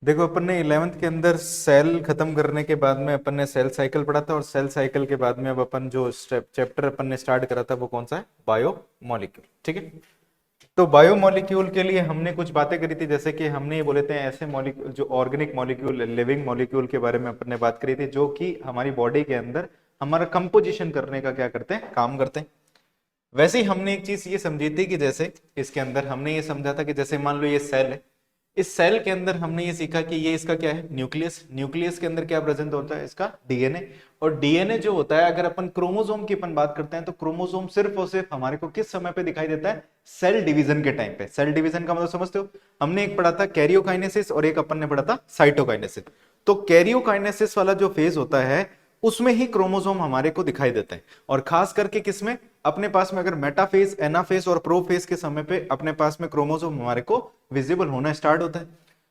देखो, अपन ने 11th के अंदर सेल खत्म करने के बाद में अपन ने सेल साइकिल पढ़ा था, और सेल साइकिल के बाद में अब अपन जो चैप्टर अपन ने स्टार्ट करा था वो कौन सा है? Bio molecule. ठीक है। तो बायो मॉलिक्यूल के लिए हमने कुछ बातें करी थी, जैसे कि हमने ये बोले थे ऐसे मॉलिक्यूल जो ऑर्गेनिक मॉलिक्यूल, लिविंग मॉलिक्यूल के बारे में अपन ने बात करी थी, जो कि हमारी बॉडी के अंदर हमारा कंपोजिशन करने का क्या करते हैं? काम करते हैं। वैसे ही हमने एक चीज ये समझी थी कि जैसे इसके अंदर हमने ये समझा था कि जैसे मान लो ये सेल है, इस सेल के अंदर हमने ये सीखा कि ये इसका क्या है? न्यूक्लियस। न्यूक्लियस के अंदर क्या प्रेजेंट होता है? इसका डीएनए। और डीएनए जो होता है, अगर अपन क्रोमोसोम की अपन बात करते हैं तो क्रोमोसोम सिर्फ और सिर्फ हमारे को किस समय पे दिखाई देता है? सेल डिवीजन के टाइम पे। सेल डिवीजन का मतलब समझते हो? हमने एक पढ़ा था कैरियोकाइनेसिस और एक अपन ने पढ़ा था साइटोकाइनेसिस। तो कैरियोकाइनेसिस वाला जो फेज होता है उसमें ही क्रोमोसोम हमारे को दिखाई देते हैं, और खास करके किसमें? अपने पास में अगर मेटाफेज, एनाफेज और प्रोफेज के समय पे अपने पास में क्रोमोसोम हमारे को विजिबल होना स्टार्ट होता है।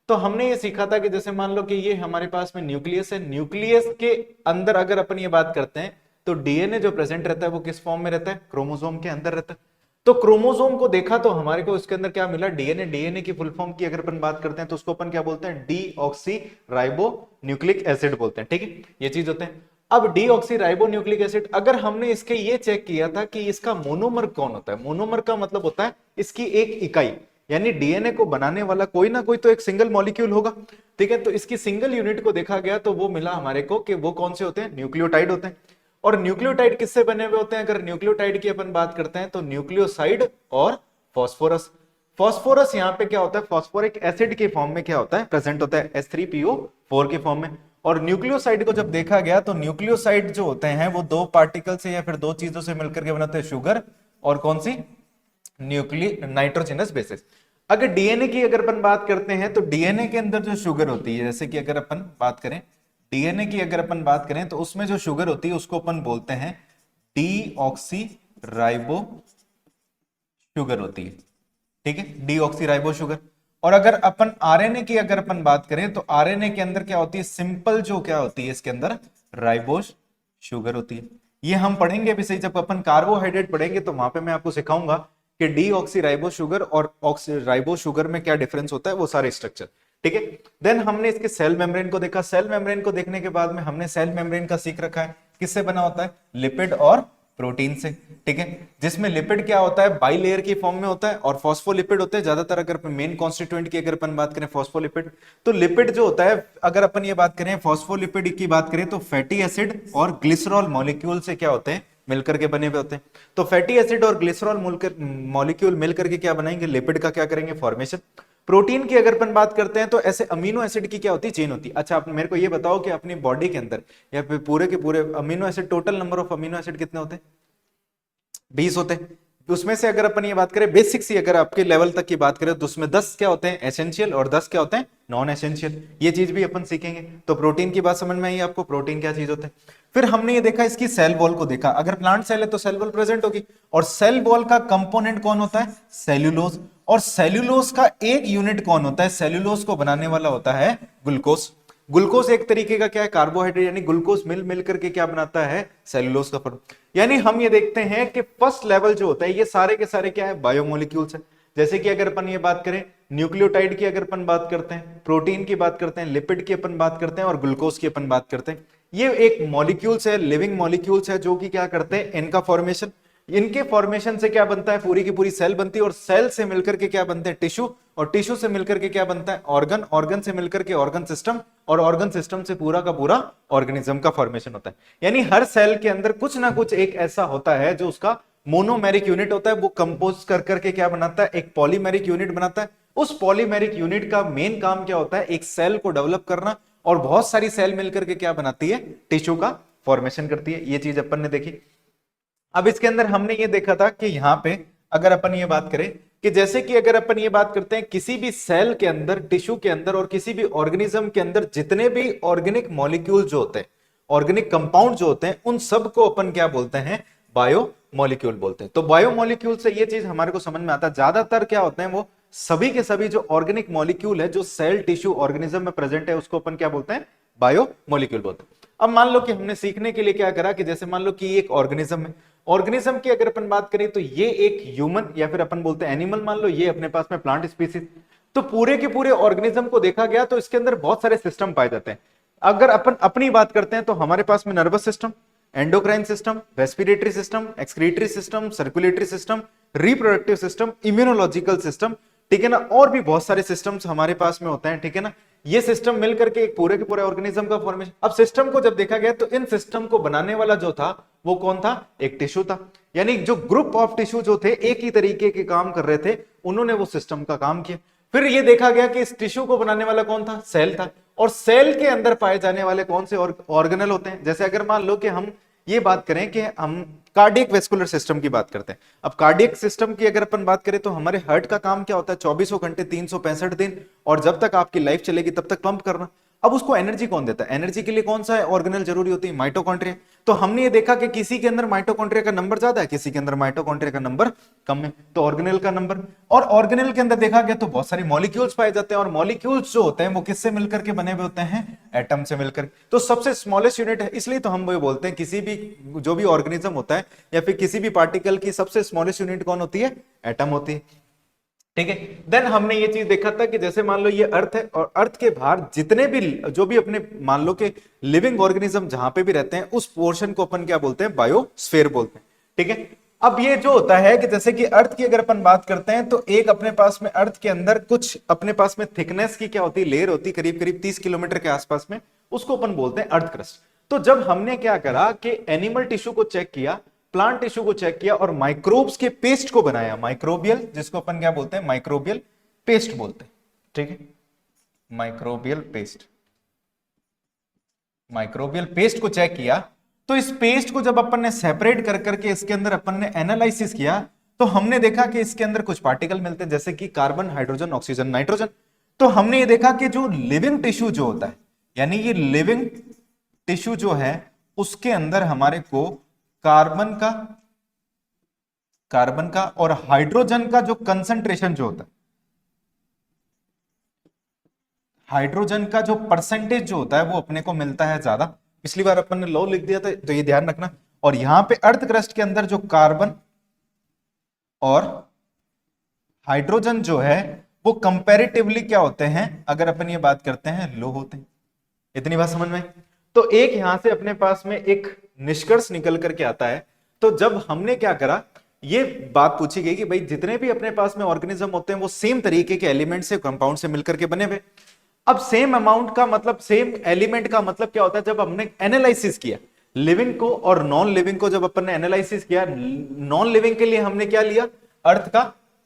तो हमने ये सीखा था कि जैसे मान लो कि ये हमारे पास में न्यूक्लियस है, न्यूक्लियस के अंदर अगर अपन ये बात करते हैं तो डीएनए जो प्रेजेंट रहता है वो किस फॉर्म में रहता है? क्रोमोसोम के अंदर रहता है। तो क्रोमोसोम को देखा तो हमारे को उसके अंदर क्या मिला? डीएनए। डीएनए की फुल फॉर्म की अगर अपन बात करते हैं तो उसको अपन क्या बोलते हैं? D oxy ribo nucleic acid बोलते हैं। ठीक है, ये चीज होते हैं। अब डीऑक्सी राइबो न्यूक्लिक एसिड, अगर हमने इसके ये चेक किया था कि इसका मोनोमर कौन होता है? मोनोमर का मतलब होता है इसकी एक इकाई, यानी डीएनए को बनाने वाला कोई ना कोई तो एक सिंगल मॉलिक्यूल होगा। ठीक है, तो इसकी सिंगल यूनिट को देखा गया तो वो मिला हमारे को कि वो कौन से होते हैं? न्यूक्लियोटाइड होते हैं। और न्यूक्लियोटाइड किससे बने हुए होते हैं? अगर न्यूक्लियोटाइड की अपन बात करते हैं तो न्यूक्लियोसाइड और फॉस्फोरस। फॉस्फोरस यहाँ पे क्या होता है? फॉस्फोरिक एसिड के फॉर्म में क्या होता है? प्रेजेंट होता है H3PO4 के फॉर्म में। और न्यूक्लियोसाइड को जब देखा गया तो न्यूक्लियोसाइड जो होते हैं वो दो पार्टिकल से या फिर दो चीजों से मिलकर के बनाते हैं, शुगर और कौन सी? न्यूक्लिय नाइट्रोजनस बेसिस। अगर डीएनए की अगर अपन बात करते हैं तो डीएनए के अंदर जो शुगर होती है, जैसे कि अगर अपन बात करें डीएनए की अगर अपन बात करें तो उसमें जो शुगर होती है उसको अपन बोलते हैं डी ऑक्सी राइबो शुगर होती है। ठीक है, डी ऑक्सी राइबो शुगर। और अगर अपन आरएनए की अगर अपन बात करें तो आरएनए के अंदर क्या होती है? सिंपल जो क्या होती है इसके अंदर? राइबोस शुगर होती है। ये हम पढ़ेंगे अभी, सही जब अपन कार्बोहाइड्रेट पढ़ेंगे तो वहां पे मैं आपको सिखाऊंगा कि डी ऑक्सी राइबो शुगर और ऑक्सी राइबो शुगर में क्या डिफरेंस होता है, वो सारे स्ट्रक्चर। ठीक है। देन हमने इसके सेल मेम्ब्रेन को देखा। सेल मेम्ब्रेन को देखने के बाद में हमने सेल मेम्ब्रेन का सीख रखा है किससे बना होता है? लिपिड और प्रोटीन से। ठीक है, जिसमें लिपिड क्या होता है? बाइलेयर की फॉर्म में होता है, और फॉस्फोलिपिड होते हैं ज्यादातर। अगर मेन कॉन्स्टिट्यूएंट की अगर अपन बात करें फॉस्फोलिपिड, तो लिपिड जो होता है, अगर अपन ये बात करें फॉस्फोलिपिड की बात करें तो फैटी एसिड और ग्लिसरॉल मॉलिक्यूल से क्या होते हैं? मिलकर के बने हुए होते हैं। तो फैटी एसिड और ग्लिसरॉल मॉलिक्यूल मिलकर के क्या बनाएंगे? लिपिड का क्या करेंगे? फॉर्मेशन। प्रोटीन की अगर अपन बात करते हैं तो ऐसे अमीनो एसिड की क्या होती है? चेन होती है। अच्छा, आप मेरे को ये बताओ कि अपनी बॉडी के अंदर या फिर पूरे के पूरे amino acid, total number of amino acid कितने होते हैं? 20 होते हैं। तो उसमें से अगर अपन ये बात करें बेसिक सी, अगर आपके लेवल तक की बात करें तो उसमें 10 क्या होते हैं? एसेंशियल, और 10 क्या होते हैं? Non essential. ये चीज भी अपन सीखेंगे। तो प्रोटीन की बात समझ में आई आपको? प्रोटीन क्या चीज होते हैं। फिर हमने ये देखा इसकी सेल वॉल को देखा। अगर प्लांट सेल है तो सेल वॉल प्रेजेंट होगी, और सेल वॉल का कंपोनेंट कौन होता है? सेल्यूलोज। और सेल्यूलोज का एक यूनिट कौन होता है? सेल्यूलोज को बनाने वाला होता है ग्लूकोज। ग्लूकोज एक तरीके का क्या है? कार्बोहाइड्रेट, यानी ग्लूकोज मिल मिल करके क्या बनाता है? सेल्यूलोज का फॉर्म। यानी हम ये देखते हैं कि फर्स्ट लेवल जो होता है ये सारे के सारे क्या है? बायोमोलिक्यूल्स है। जैसे कि अगर अपन ये बात करें न्यूक्लियोटाइड की, अगर अपन बात करते हैं, प्रोटीन की बात करते हैं, लिपिड की अपन बात करते हैं, और ग्लूकोज की अपन बात करते हैं, ये एक मॉलिक्यूल्स है, लिविंग मॉलिक्यूल्स है, जो कि क्या करते हैं? इनका फॉर्मेशन, इनके फॉर्मेशन से क्या बनता है? पूरी की पूरी सेल बनती है, और सेल से मिलकर के क्या बनते हैं? टिश्यू, और टिश्यू से मिलकर के क्या बनता है? ऑर्गन, ऑर्गन से मिलकर के ऑर्गन सिस्टम, और ऑर्गन सिस्टम से पूरा का पूरा ऑर्गेनिज्म का फॉर्मेशन होता है। यानी हर सेल के अंदर कुछ ना कुछ एक ऐसा होता है जो उसका मोनोमेरिक यूनिट होता है, वो कंपोज कर करके क्या बनाता है? एक पॉलीमेरिक यूनिट बनाता है। उस पॉलीमेरिक यूनिट का मेन काम क्या होता है? एक सेल को डेवलप करना, और बहुत सारी सेल मिलकर के क्या बनाती है? टिश्यू का फॉर्मेशन करती है। ये चीज अपन ने देखी। अब इसके अंदर हमने ये देखा था कि यहां पे अगर अपन ये बात करें कि जैसे कि अगर अपन ये बात करते हैं किसी भी सेल के अंदर, टिश्यू के अंदर, और किसी भी ऑर्गेनिज्म के अंदर जितने भी ऑर्गेनिक मॉलिक्यूल जो होते हैं, ऑर्गेनिक कंपाउंड जो होते हैं, उन सबको अपन क्या बोलते हैं? बायो मॉलिक्यूल बोलते हैं। तो बायो मॉलिक्यूल से ये चीज हमारे को समझ में आता है, ज्यादातर क्या होते हैं? वो सभी के सभी जो ऑर्गेनिक मॉलिक्यूल है जो सेल, टिश्यू, ऑर्गेनिज्म में प्रेजेंट है, उसको अपन क्या बोलते हैं? बायो मॉलिक्यूल बोलते हैं। अब मान लो कि हमने सीखने के लिए क्या करा कि जैसे मान लो कि एक ऑर्गेनिज्म है, ऑर्गेनिज्म की अगर अपन बात करें तो ये एक ह्यूमन या फिर अपन बोलते हैं एनिमल, मान लो ये अपने पास में प्लांट स्पीसीज। तो पूरे के पूरे ऑर्गेनिज्म को देखा गया तो इसके अंदर बहुत सारे सिस्टम पाए जाते हैं। अगर अपन अपनी बात करते हैं तो हमारे पास में nervous system, endocrine system, respiratory system, excretory system, circulatory system, reproductive system, immunological system, ठीक है ना, और भी बहुत सारे सिस्टम्स हमारे पास में होते हैं, ठीक है ना। ये सिस्टम मिलकर के एक पूरे के पूरे ऑर्गेनिज्म का फॉर्मेशन। अब सिस्टम को जब देखा गया तो इन सिस्टम को बनाने वाला जो था वो कौन था, एक टिश्यू था। यानी जो ग्रुप ऑफ टिश्यू जो थे एक ही तरीके के काम कर रहे थे, उन्होंने वो सिस्टम का काम किया। फिर ये देखा गया कि इस टिश्यू को बनाने वाला कौन था, सेल था। और सेल के अंदर पाए जाने वाले कौन से ऑर्गेनल होते हैं, जैसे अगर मान लो कि हम ये बात करें कि हम कार्डियक वेस्कुलर सिस्टम की बात करते हैं। अब कार्डियक सिस्टम की अगर अपन बात करें तो हमारे हार्ट का काम क्या होता है, 24 घंटे 365 दिन, और जब तक आपकी लाइफ चलेगी तब तक पंप करना। अब उसको एनर्जी कौन देता है, एनर्जी के लिए कौन सा ऑर्गेनल जरूरी होती है, माइटोकॉन्ड्रिया। तो हमने ये देखा कि किसी के अंदर माइटोकॉन्ड्रिया का नंबर ज्यादा है, किसी के अंदर माइटोकॉन्ड्रिया का नंबर कम है, तो ऑर्गेनल का नंबर। और ऑर्गेनल के अंदर देखा गया तो बहुत सारे मॉलिक्यूल्स पाए जाते हैं, और मॉलिक्यूल्स जो होते हैं वो किससे मिलकर के बने हुए होते हैं, एटम से मिलकर। तो सबसे स्मॉलेस्ट यूनिट है, इसलिए तो हम वो बोलते हैं किसी भी जो भी ऑर्गेनिज्म होता है या फिर किसी भी पार्टिकल की सबसे स्मॉलेस्ट यूनिट कौन होती है, एटम होती है, ठीक है। देन हमने ये चीज देखा था कि जैसे मान लो ये अर्थ है, और अर्थ के बाहर जितने भी जो भी अपने मान लो कि लिविंग ऑर्गेनिज्म जहां पे भी रहते हैं उस पोर्शन को अपन क्या बोलते हैं, बायोस्फीयर बोलते हैं, ठीक है। अब ये जो होता है कि जैसे कि अर्थ की अगर अपन बात करते हैं तो एक अपने पास में अर्थ के अंदर कुछ अपने पास में थिकनेस की क्या होती है, लेयर होती है करीब करीब 30 किलोमीटर के आसपास में, उसको अपन बोलते हैं अर्थ क्रस्ट। तो जब हमने क्या करा कि एनिमल टिश्यू को चेक किया, प्लांट टिश्यू को चेक किया, और माइक्रोब्स के पेस्ट को बनाया, माइक्रोबियल, जिसको अपन क्या बोलते हैं, माइक्रोबियल पेस्ट बोलते हैं, ठीक है, माइक्रोबियल पेस्ट, माइक्रोबियल पेस्ट को चेक किया। तो इस पेस्ट को जब अपन ने सेपरेट कर करके इसके अंदर अपन ने एनालिसिस किया तो हमने देखा कि इसके अंदर कुछ पार्टिकल मिलते हैं जैसे कि कार्बन, हाइड्रोजन, ऑक्सीजन, नाइट्रोजन। तो हमने ये देखा कि जो लिविंग टिश्यू जो होता है, यानी ये लिविंग टिश्यू जो है उसके अंदर हमारे को कार्बन का और हाइड्रोजन का जो कंसंट्रेशन जो होता है, हाइड्रोजन का जो परसेंटेज जो होता है वो अपने को मिलता है ज्यादा। पिछली बार अपन ने लो लिख दिया था तो ये ध्यान रखना। और यहां पे अर्थ क्रस्ट के अंदर जो कार्बन और हाइड्रोजन जो है वो कंपैरेटिवली क्या होते हैं, अगर अपन ये बात करते हैं, लो होते हैं। इतनी बात समझ में आई? तो एक यहां से अपने पास में एक निष्कर्ष निकल करके आता है। तो जब हमने क्या करा, ये बात पूछी गई कि भाई जितने भी अपने पास में ऑर्गेनिज्म होते हैं वो सेम तरीके के एलिमेंट से, कंपाउंड से मिलकर के बने हुए। अब सेम अमाउंट का मतलब, सेम एलिमेंट का मतलब क्या होता है, जब हमने एनालिसिस किया लिविंग को और नॉन लिविंग को, जब अपन ने एनालिसिस किया नॉन लिविंग के लिए हमने क्या लिया, अर्थ का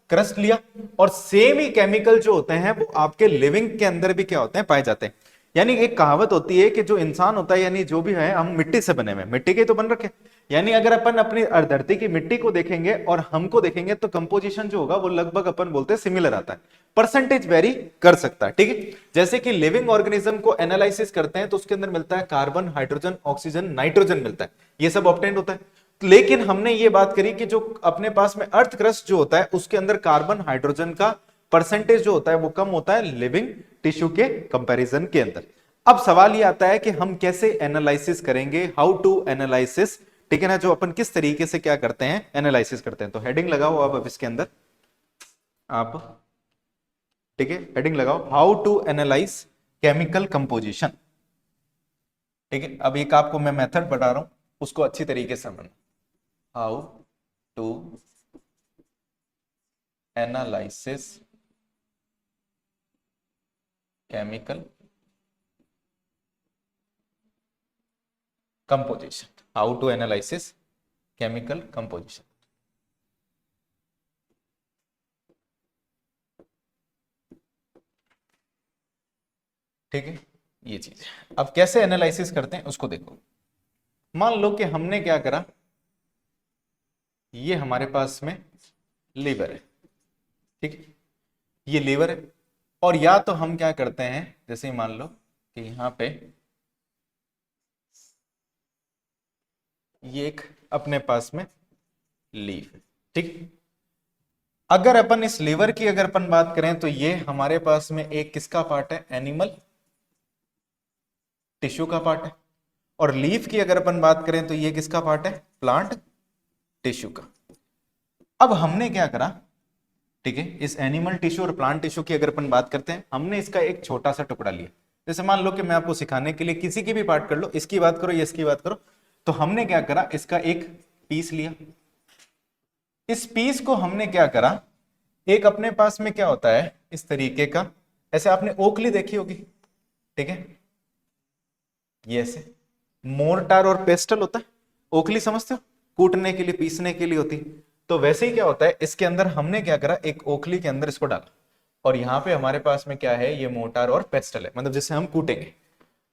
क्रस्ट लिया, और सेम ही केमिकल जो होते हैं वो आपके लिविंग के अंदर भी क्या होते हैं, पाए जाते हैं। यानी एक कहावत होती है कि जो इंसान होता है, यानी जो भी है, हम मिट्टी से बने हुए, मिट्टी के तो बन रखे। यानी अगर अपन अपनी धरती की मिट्टी को देखेंगे और हमको देखेंगे तो कंपोजिशन जो होगा वो लगभग अपन बोलते हैं सिमिलर आता है, परसेंटेज वेरी कर सकता है, ठीक है। जैसे कि लिविंग ऑर्गेनिज्म को एनालिसिस करते हैं तो उसके अंदर मिलता है कार्बन, हाइड्रोजन, ऑक्सीजन, नाइट्रोजन मिलता है, ये सब ऑब्टेन्ड होता है। लेकिन हमने ये बात करी कि जो अपने पास में अर्थ क्रस्ट जो होता है उसके अंदर कार्बन, हाइड्रोजन का परसेंटेज जो होता है वो कम होता है लिविंग टिश्यू के कंपैरिजन के अंदर। अब सवाल ये आता है कि हम कैसे एनालिसिस करेंगे, हाउ टू एनालिसिस, ठीक है ना, जो अपन किस तरीके से क्या करते हैं, एनालिसिस करते हैं। तो हेडिंग लगाओ अब इसके अंदर आप, ठीक है, हेडिंग लगाओ, how to analyse chemical composition, ठीक है। अब एक आपको मैं मेथड बता रहा हूं, उसको अच्छी तरीके से समझना, how to analysis chemical composition, how to analysis chemical composition. ठीक है, ये चीज है। अब कैसे एनालिसिस करते हैं उसको देखो। मान लो कि हमने क्या करा, ये हमारे पास में लीवर है, ठीक है, ये लीवर है, और या तो हम क्या करते हैं, जैसे मान लो कि यहां पे ये एक अपने पास में लीव है, ठीक। अगर अपन इस लीवर की अगर अपन बात करें तो ये हमारे पास में एक किसका पार्ट है, एनिमल टिश्यू का पार्ट है। और लीफ की अगर अपन बात करें तो ये किसका पार्ट है, प्लांट टिश्यू का। अब हमने क्या करा, ठीक है। इस एनिमल टिश्यू और प्लांट टिश्यू की अगर अपन बात करते हैं, हमने इसका एक छोटा सा टुकड़ा लिया। जैसे मान लो कि मैं आपको सिखाने के लिए किसी की भी पार्ट कर लो, इसकी बात करो या इसकी बात करो, तो हमने क्या करा, इसका एक पीस लिया। इस पीस को हमने क्या करा, एक अपने पास में क्या होता है इस तरीके का, ऐसे आपने ओखली देखी होगी, ठीक है, ये ऐसे मोर्टार और पेस्टल होता है, ओखली समझते हो, कूटने के लिए पीसने के लिए होती। तो वैसे ही क्या होता है, इसके अंदर हमने क्या करा, एक ओखली के अंदर इसको डाला, और यहाँ पे हमारे पास में क्या है, ये मोर्टार और पेस्टल है, मतलब जिससे हम कूटेंगे।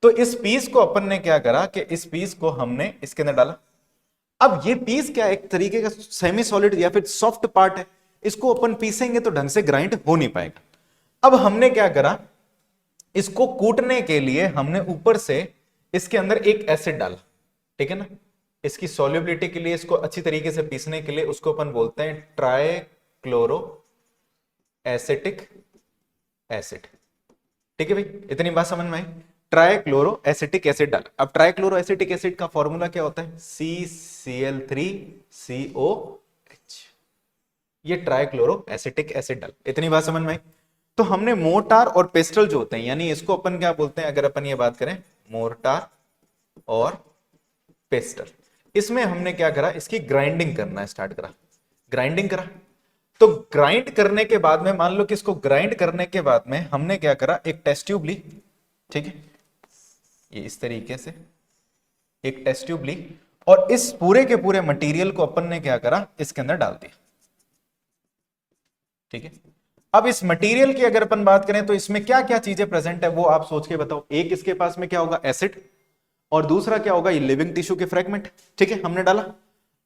तो इस पीस को अपन ने क्या करा कि इस पीस को हमने इसके अंदर डाला। अब ये पीस क्या है, एक तरीके का सेमी सॉलिड या फिर सॉफ्ट पार्ट है, इसको अपन पीसेंगे तो ढंग से ग्राइंड हो नहीं पाएगा। अब हमने क्या करा, इसको कूटने के लिए हमने ऊपर से इसके अंदर एक एसिड डाला, ठीक है ना, इसकी सॉल्युबिलिटी के लिए, इसको अच्छी तरीके से पीसने के लिए, उसको अपन बोलते हैं ट्राइक्लोरो एसिटिक एसिड। ठीक है भाई, इतनी बात समझ में आई। ट्राइक्लोरो एसिटिक एसिड डाला। अब ट्राइक्लोरो एसिटिक एसिड का फॉर्मूला क्या होता है, CCl3COH, ये ट्राइक्लोरो एसिटिक एसिड डाल। इतनी बात समझ में आई। तो हमने मोर्टार और पेस्टल जो होते हैं, यानी इसको अपन क्या बोलते हैं, अगर अपन ये बात करें, मोर्टार और पेस्टल, इसमें हमने क्या करा, इसकी ग्राइंडिंग करना स्टार्ट करा, ग्राइंडिंग करा। तो ग्राइंड करने के बाद में, मान लो कि इसको ग्राइंड करने के बाद में हमने क्या करा, एक टेस्ट ट्यूब ली, ठीक है, ये इस तरीके से एक टेस्ट ट्यूब ली, और इस पूरे के पूरे मटेरियल को अपन ने क्या करा, इसके अंदर डाल दिया, ठीक है। अब इस मटेरियल की अगर अपन बात करें तो इसमें क्या क्या चीजें प्रेजेंट है वो आप सोच के बताओ। एक इसके पास में क्या होगा, एसिड, और दूसरा क्या होगा, ये लिविंग टिश्यू के फ्रेगमेंट, ठीक है, हमने डाला।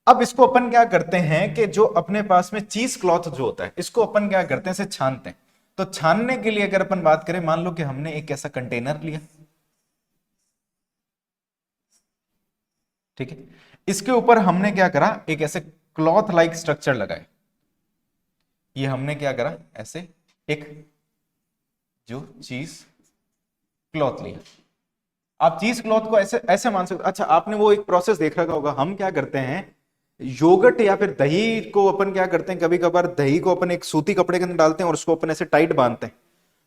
अब इसको अपन क्या करते हैं कि जो अपने पास में चीज क्लॉथ जो होता है, इसको अपन क्या करते हैं, इसे छानते हैं। तो छानने के लिए अगर अपन बात करें, मान लो कि हमने एक ऐसा कंटेनर लिया, ठीक है, इसके ऊपर हमने क्या करा, एक ऐसे क्लॉथ लाइक स्ट्रक्चर लगाया। ये हमने क्या करा, ऐसे एक जो चीज क्लॉथ लिया। आप चीज क्लॉथ को ऐसे ऐसे मान सकते। अच्छा, आपने वो एक प्रोसेस देख रखा होगा, हम क्या करते हैं, योगर्ट या फिर दही को अपन क्या करते हैं, कभी कभार दही को अपन एक सूती कपड़े के अंदर डालते हैं और उसको अपन ऐसे टाइट बांधते हैं।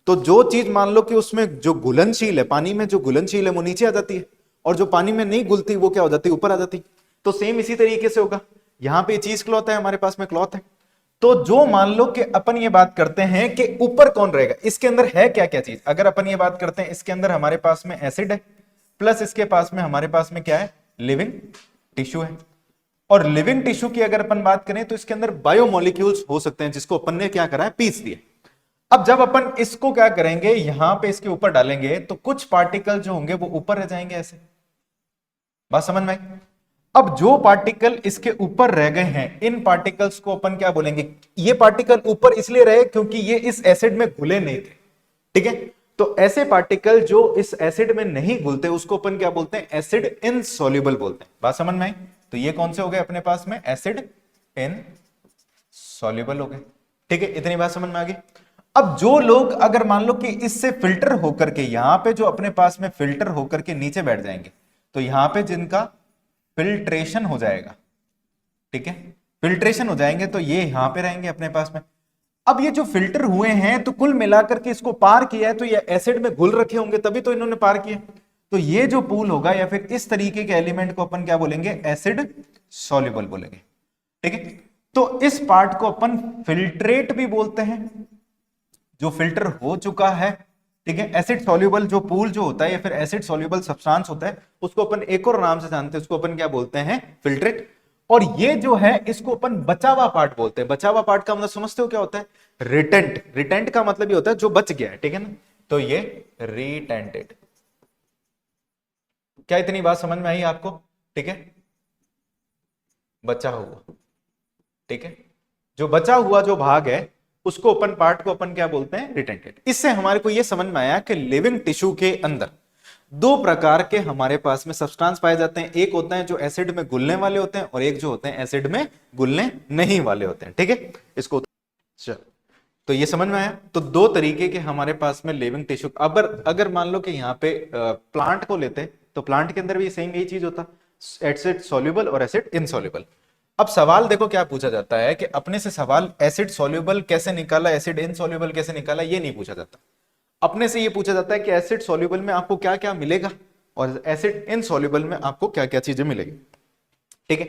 तो जो चीज मान लो कि उसमें जो घुलनशील है, पानी में जो घुलनशील है वो नीचे आ जाती है, और जो पानी में नहीं घुलती वो क्या हो जाती है, ऊपर आ जाती। तो सेम इसी तरीके से होगा, यहाँ पे चीज क्लॉथ है, हमारे पास में क्लॉथ है। तो जो मान लो कि अपन ये बात करते हैं कि ऊपर कौन रहेगा, इसके अंदर है क्या क्या चीज, अगर अपन ये बात करते हैं, इसके अंदर हमारे पास में एसिड है, प्लस इसके पास में हमारे पास में क्या है, लिविंग टिश्यू है। और लिविंग टिश्यू की अगर अपन बात करें तो इसके अंदर बायोमोलिक्यूल्स हो सकते हैं, जिसको अपन ने क्या करा है, पीस दिया। अब जब अपन इसको क्या करेंगे, यहां पे इसके ऊपर डालेंगे, तो कुछ पार्टिकल जो होंगे वो ऊपर रह जाएंगे, ऐसे, बात समझ में आई। अब जो पार्टिकल इसके ऊपर रह गए हैं, इन पार्टिकल्स को अपन क्या बोलेंगे, ये पार्टिकल ऊपर इसलिए रहे क्योंकि ये इस एसिड में घुले नहीं थे, ठीक है। तो ऐसे पार्टिकल जो इस एसिड में नहीं घुलते, उसको अपन क्या बोलते हैं, एसिड इनसॉल्युबल बोलते हैं। बात समझ में आई। तो ये कौन से हो गए अपने पास में, एसिड इनसॉल्युबल हो गए, ठीक है, इतनी बात समझ में आ गई। अब जो लोग अगर मान लो कि इससे फिल्टर होकर के यहां पे जो अपने पास में फिल्टर होकर के नीचे बैठ जाएंगे, तो यहां पे जिनका फिल्ट्रेशन हो जाएगा, ठीक है, फिल्ट्रेशन हो जाएंगे, तो ये यहां पे रहेंगे अपने पास में। अब ये जो फिल्टर हुए हैं, तो कुल मिलाकर के इसको पार किया है, तो ये एसिड में घुल रखे होंगे, तभी तो इन्होंने पार किया। तो ये जो पूल होगा या फिर इस तरीके के एलिमेंट को अपन क्या बोलेंगे, एसिड सॉल्युबल बोलेंगे, ठीक है। तो इस पार्ट को अपन फिल्ट्रेट भी बोलते हैं, जो फिल्टर हो चुका है, ठीक है। एसिड सॉल्युबल जो पूल जो होता है या फिर एसिड सॉल्युबल सब्सटेंस होता है, उसको अपन एक और नाम से जानते हैं, उसको अपन क्या बोलते हैं, फिल्ट्रेट। और ये जो है, इसको अपन बचा हुआ पार्ट बोलते हैं। बचा हुआ पार्ट का मतलब समझते हो क्या होता है, रिटेंट। रिटेंट का मतलब ये होता है जो बच गया है, ठीक है ना, तो ये रिटेंटेड। क्या इतनी बात समझ में आई आपको, ठीक है, बचा हुआ, ठीक है, जो बचा हुआ जो भाग है, उसको अपन पार्ट को अपन क्या बोलते हैं, रिटेंटेड। इससे हमारे को यह समझ में आया कि लिविंग टिश्यू के अंदर दो प्रकार के हमारे पास में सब्सटेंस पाए जाते हैं। एक होता है जो एसिड में घुलने वाले होते हैं, और एक जो होते हैं एसिड में घुलने नहीं वाले होते हैं, ठीक है। इसको चल, तो ये समझ में आया। तो दो तरीके के हमारे पास में लिविंग टिश्यू। अब अगर मान लो कि यहाँ पे प्लांट को लेते हैं, तो प्लांट के अंदर भी सेम यही चीज होता, एसिड सॉल्युबल और एसिड इनसॉल्युबल। अब सवाल देखो क्या पूछा जाता है कि अपने से सवाल एसिड सॉल्युबल कैसे निकाला, एसिड इनसॉल्युबल कैसे निकाला, ये नहीं पूछा जाता। अपने से ये पूछा जाता है कि एसिड सॉल्युबल में आपको क्या क्या मिलेगा और एसिड इनसॉल्युबल में आपको क्या क्या चीजें मिलेगी। ठीक है,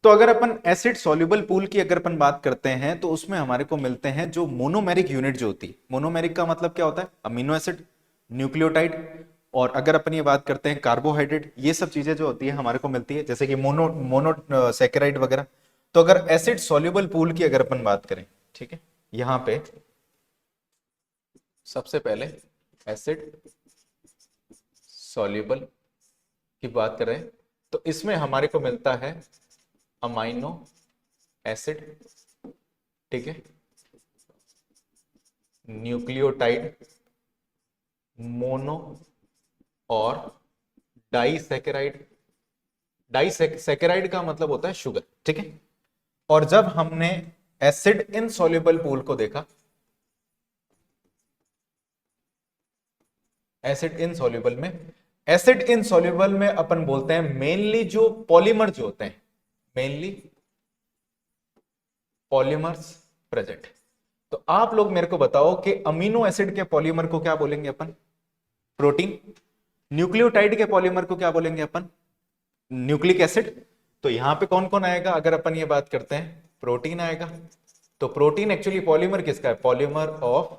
तो अगर अपन एसिड सॉल्युबल पूल की अगर अपन बात करते हैं तो उसमें हमारे को मिलते हैं जो मोनोमेरिक यूनिट जो होती है। मोनोमेरिक का मतलब क्या होता है? अमीनो एसिड, न्यूक्लियोटाइड, और अगर अपन ये बात करते हैं कार्बोहाइड्रेट, ये सब चीजें जो होती है हमारे को मिलती है, जैसे कि मोनो मोनो सैकेराइड वगैरह। तो अगर एसिड सॉल्युबल पूल की अगर अपन बात करें, ठीक है, यहां पे सबसे पहले एसिड सॉल्युबल की बात करें तो इसमें हमारे को मिलता है अमाइनो एसिड, ठीक है, न्यूक्लियोटाइड, मोनो और डाइसैकेराइड। डाइसैकेराइड का मतलब होता है शुगर, ठीक है। और जब हमने एसिड इनसॉल्युबल पूल को देखा, एसिड इनसॉल्युबल में अपन बोलते हैं मेनली जो पॉलीमर जो होते हैं, मेनली पॉलीमर्स प्रेजेंट। तो आप लोग मेरे को बताओ कि अमीनो एसिड के पॉलीमर को क्या बोलेंगे अपन? प्रोटीन। न्यूक्लियोटाइड के पॉलीमर को क्या बोलेंगे अपन? Nucleic acid. तो यहां पे कौन कौन आएगा अगर अपन ये बात करते हैं? प्रोटीन आएगा। तो प्रोटीन एक्चुअली पॉलीमर किसका है? Polymer of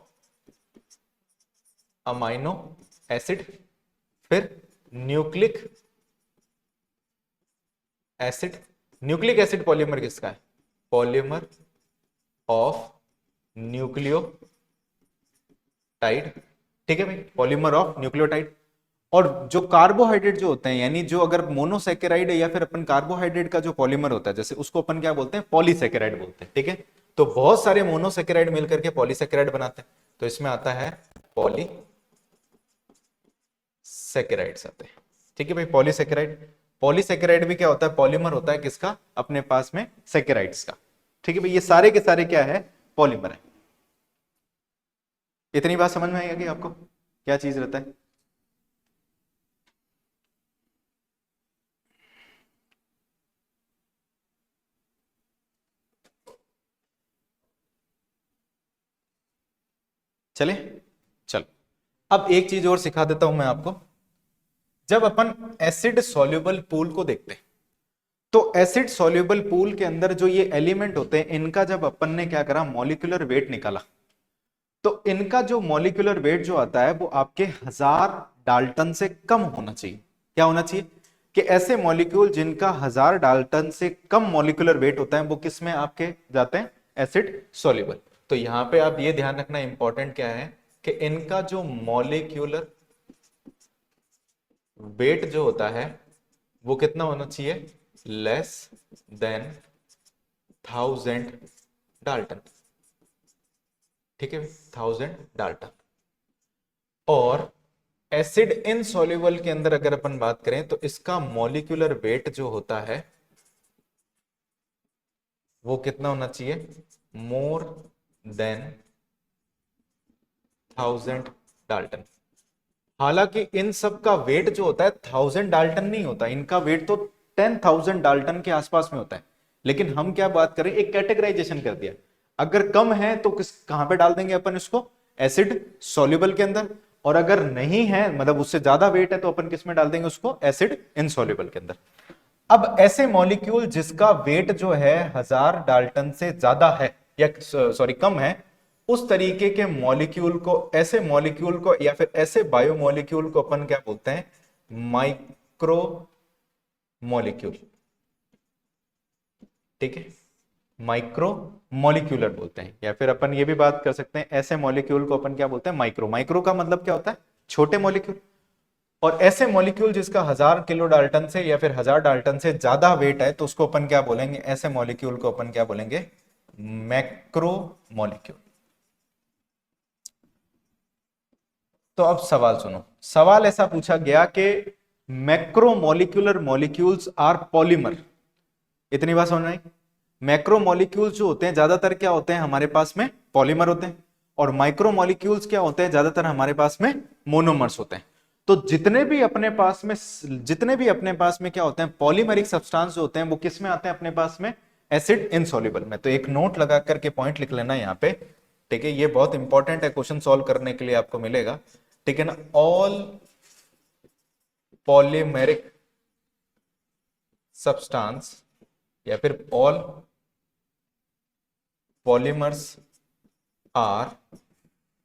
amino acid. फिर nucleic acid, nucleic acid polymer किसका है? पॉलीमर ऑफ न्यूक्लियोटाइड, ठीक है भाई, पॉलीमर ऑफ न्यूक्लियोटाइड। और जो कार्बोहाइड्रेट जो होते हैं, यानी जो अगर मोनोसेकेराइड है या फिर अपन कार्बोहाइड्रेट का जो पॉलीमर होता है, जैसे उसको अपन क्या बोलते हैं? पॉलीसेकेराइड बोलते हैं, ठीक है। तो बहुत सारे मोनोसेकेराइड मिलकर के पॉलीसेकेराइड बनाते हैं, तो इसमें आता है पॉलीसेकेराइड्स आते हैं, ठीक है भाई, पॉलीसेकेराइड। पॉलीसेकेराइड भी क्या होता है? पॉलीमर होता है किसका? अपने पास में सेकेराइड्स का, ठीक है भाई। ये सारे के सारे क्या है? पॉलीमर है। इतनी बात समझ में आएगी आपको क्या चीज रहता है? चले, चलो अब एक चीज और सिखा देता हूं मैं आपको। जब अपन एसिड सॉल्युबल पूल को देखते हैं तो एसिड सॉल्युबल पूल के अंदर जो ये एलिमेंट होते हैं, इनका जब अपन ने क्या करा? मॉलिक्यूलर वेट निकाला, तो इनका जो मॉलिक्यूलर वेट जो आता है वो आपके 1000 डाल्टन से कम होना चाहिए। क्या होना चाहिए? कि ऐसे मॉलिक्यूल जिनका 1000 डाल्टन से कम मॉलिक्यूलर वेट होता है वो किस में आपके जाते हैं? Acid soluble. तो यहां पे आप ये ध्यान रखना, इंपॉर्टेंट क्या है कि इनका जो मॉलिक्यूलर वेट जो होता है वो कितना होना चाहिए? लेस देन 1000 डाल्टन, ठीक है, 1000 डाल्टन। और एसिड इनसॉल्युबल के अंदर अगर अपन बात करें तो इसका मॉलिक्यूलर वेट जो होता है वो कितना होना चाहिए? More than 1000 Dalton. हालांकि इन सब का वेट जो होता है 1000 डाल्टन नहीं होता, इनका वेट तो 10,000 डाल्टन के आसपास में होता है। लेकिन हम क्या बात करें? एक कैटेगराइजेशन कर दिया, अगर कम है तो किस कहां पे डाल देंगे अपन इसको? एसिड सॉल्युबल के अंदर। और अगर नहीं है, मतलब उससे ज्यादा वेट है, तो अपन किस में डाल देंगे उसको? एसिड इनसॉल्युबल के अंदर। अब ऐसे मॉलिक्यूल जिसका वेट जो है 1000 डाल्टन से ज्यादा है या सॉरी कम है, उस तरीके के मॉलिक्यूल को, ऐसे मॉलिक्यूल को या फिर ऐसे बायोमॉलिक्यूल को अपन क्या बोलते हैं? माइक्रो मॉलिक्यूल, ठीक है, माइक्रो मॉलिक्यूलर बोलते हैं। या फिर अपन ये भी बात कर सकते हैं, ऐसे मॉलिक्यूल को अपन क्या बोलते हैं? माइक्रो। माइक्रो का मतलब क्या होता है? छोटे मॉलिक्यूल। और ऐसे मॉलिक्यूल जिसका 1000 किलो डाल्टन से या फिर 1000 डाल्टन से ज्यादा वेट है तो उसको अपन क्या बोलेंगे? ऐसे मॉलिक्यूल को अपन क्या बोलेंगे? Macro molecule. तो अब सवाल सुनो, सवाल ऐसा पूछा गया कि मैक्रोमोलिक्यूलर मॉलिक्यूल्स आर पॉलीमर। इतनी बात समझ में आई? मैक्रोमोलिक्यूल्स जो होते हैं ज्यादातर क्या होते हैं हमारे पास में? पॉलीमर होते हैं। और माइक्रोमोलिक्यूल्स क्या होते हैं? ज्यादातर हमारे पास में मोनोमर्स होते हैं। तो जितने भी अपने पास में क्या होते हैं? पॉलीमरिक सब्सटेंस जो होते हैं वो किस में आते हैं अपने पास में? एसिड इनसॉल्युबल में। तो एक नोट लगा करके पॉइंट लिख लेना यहाँ पे, ठीक है, ये बहुत इंपॉर्टेंट है, क्वेश्चन सॉल्व करने के लिए आपको मिलेगा, ठीक है ना। ऑल पॉलीमेरिक सब्सटेंस या फिर all polymers are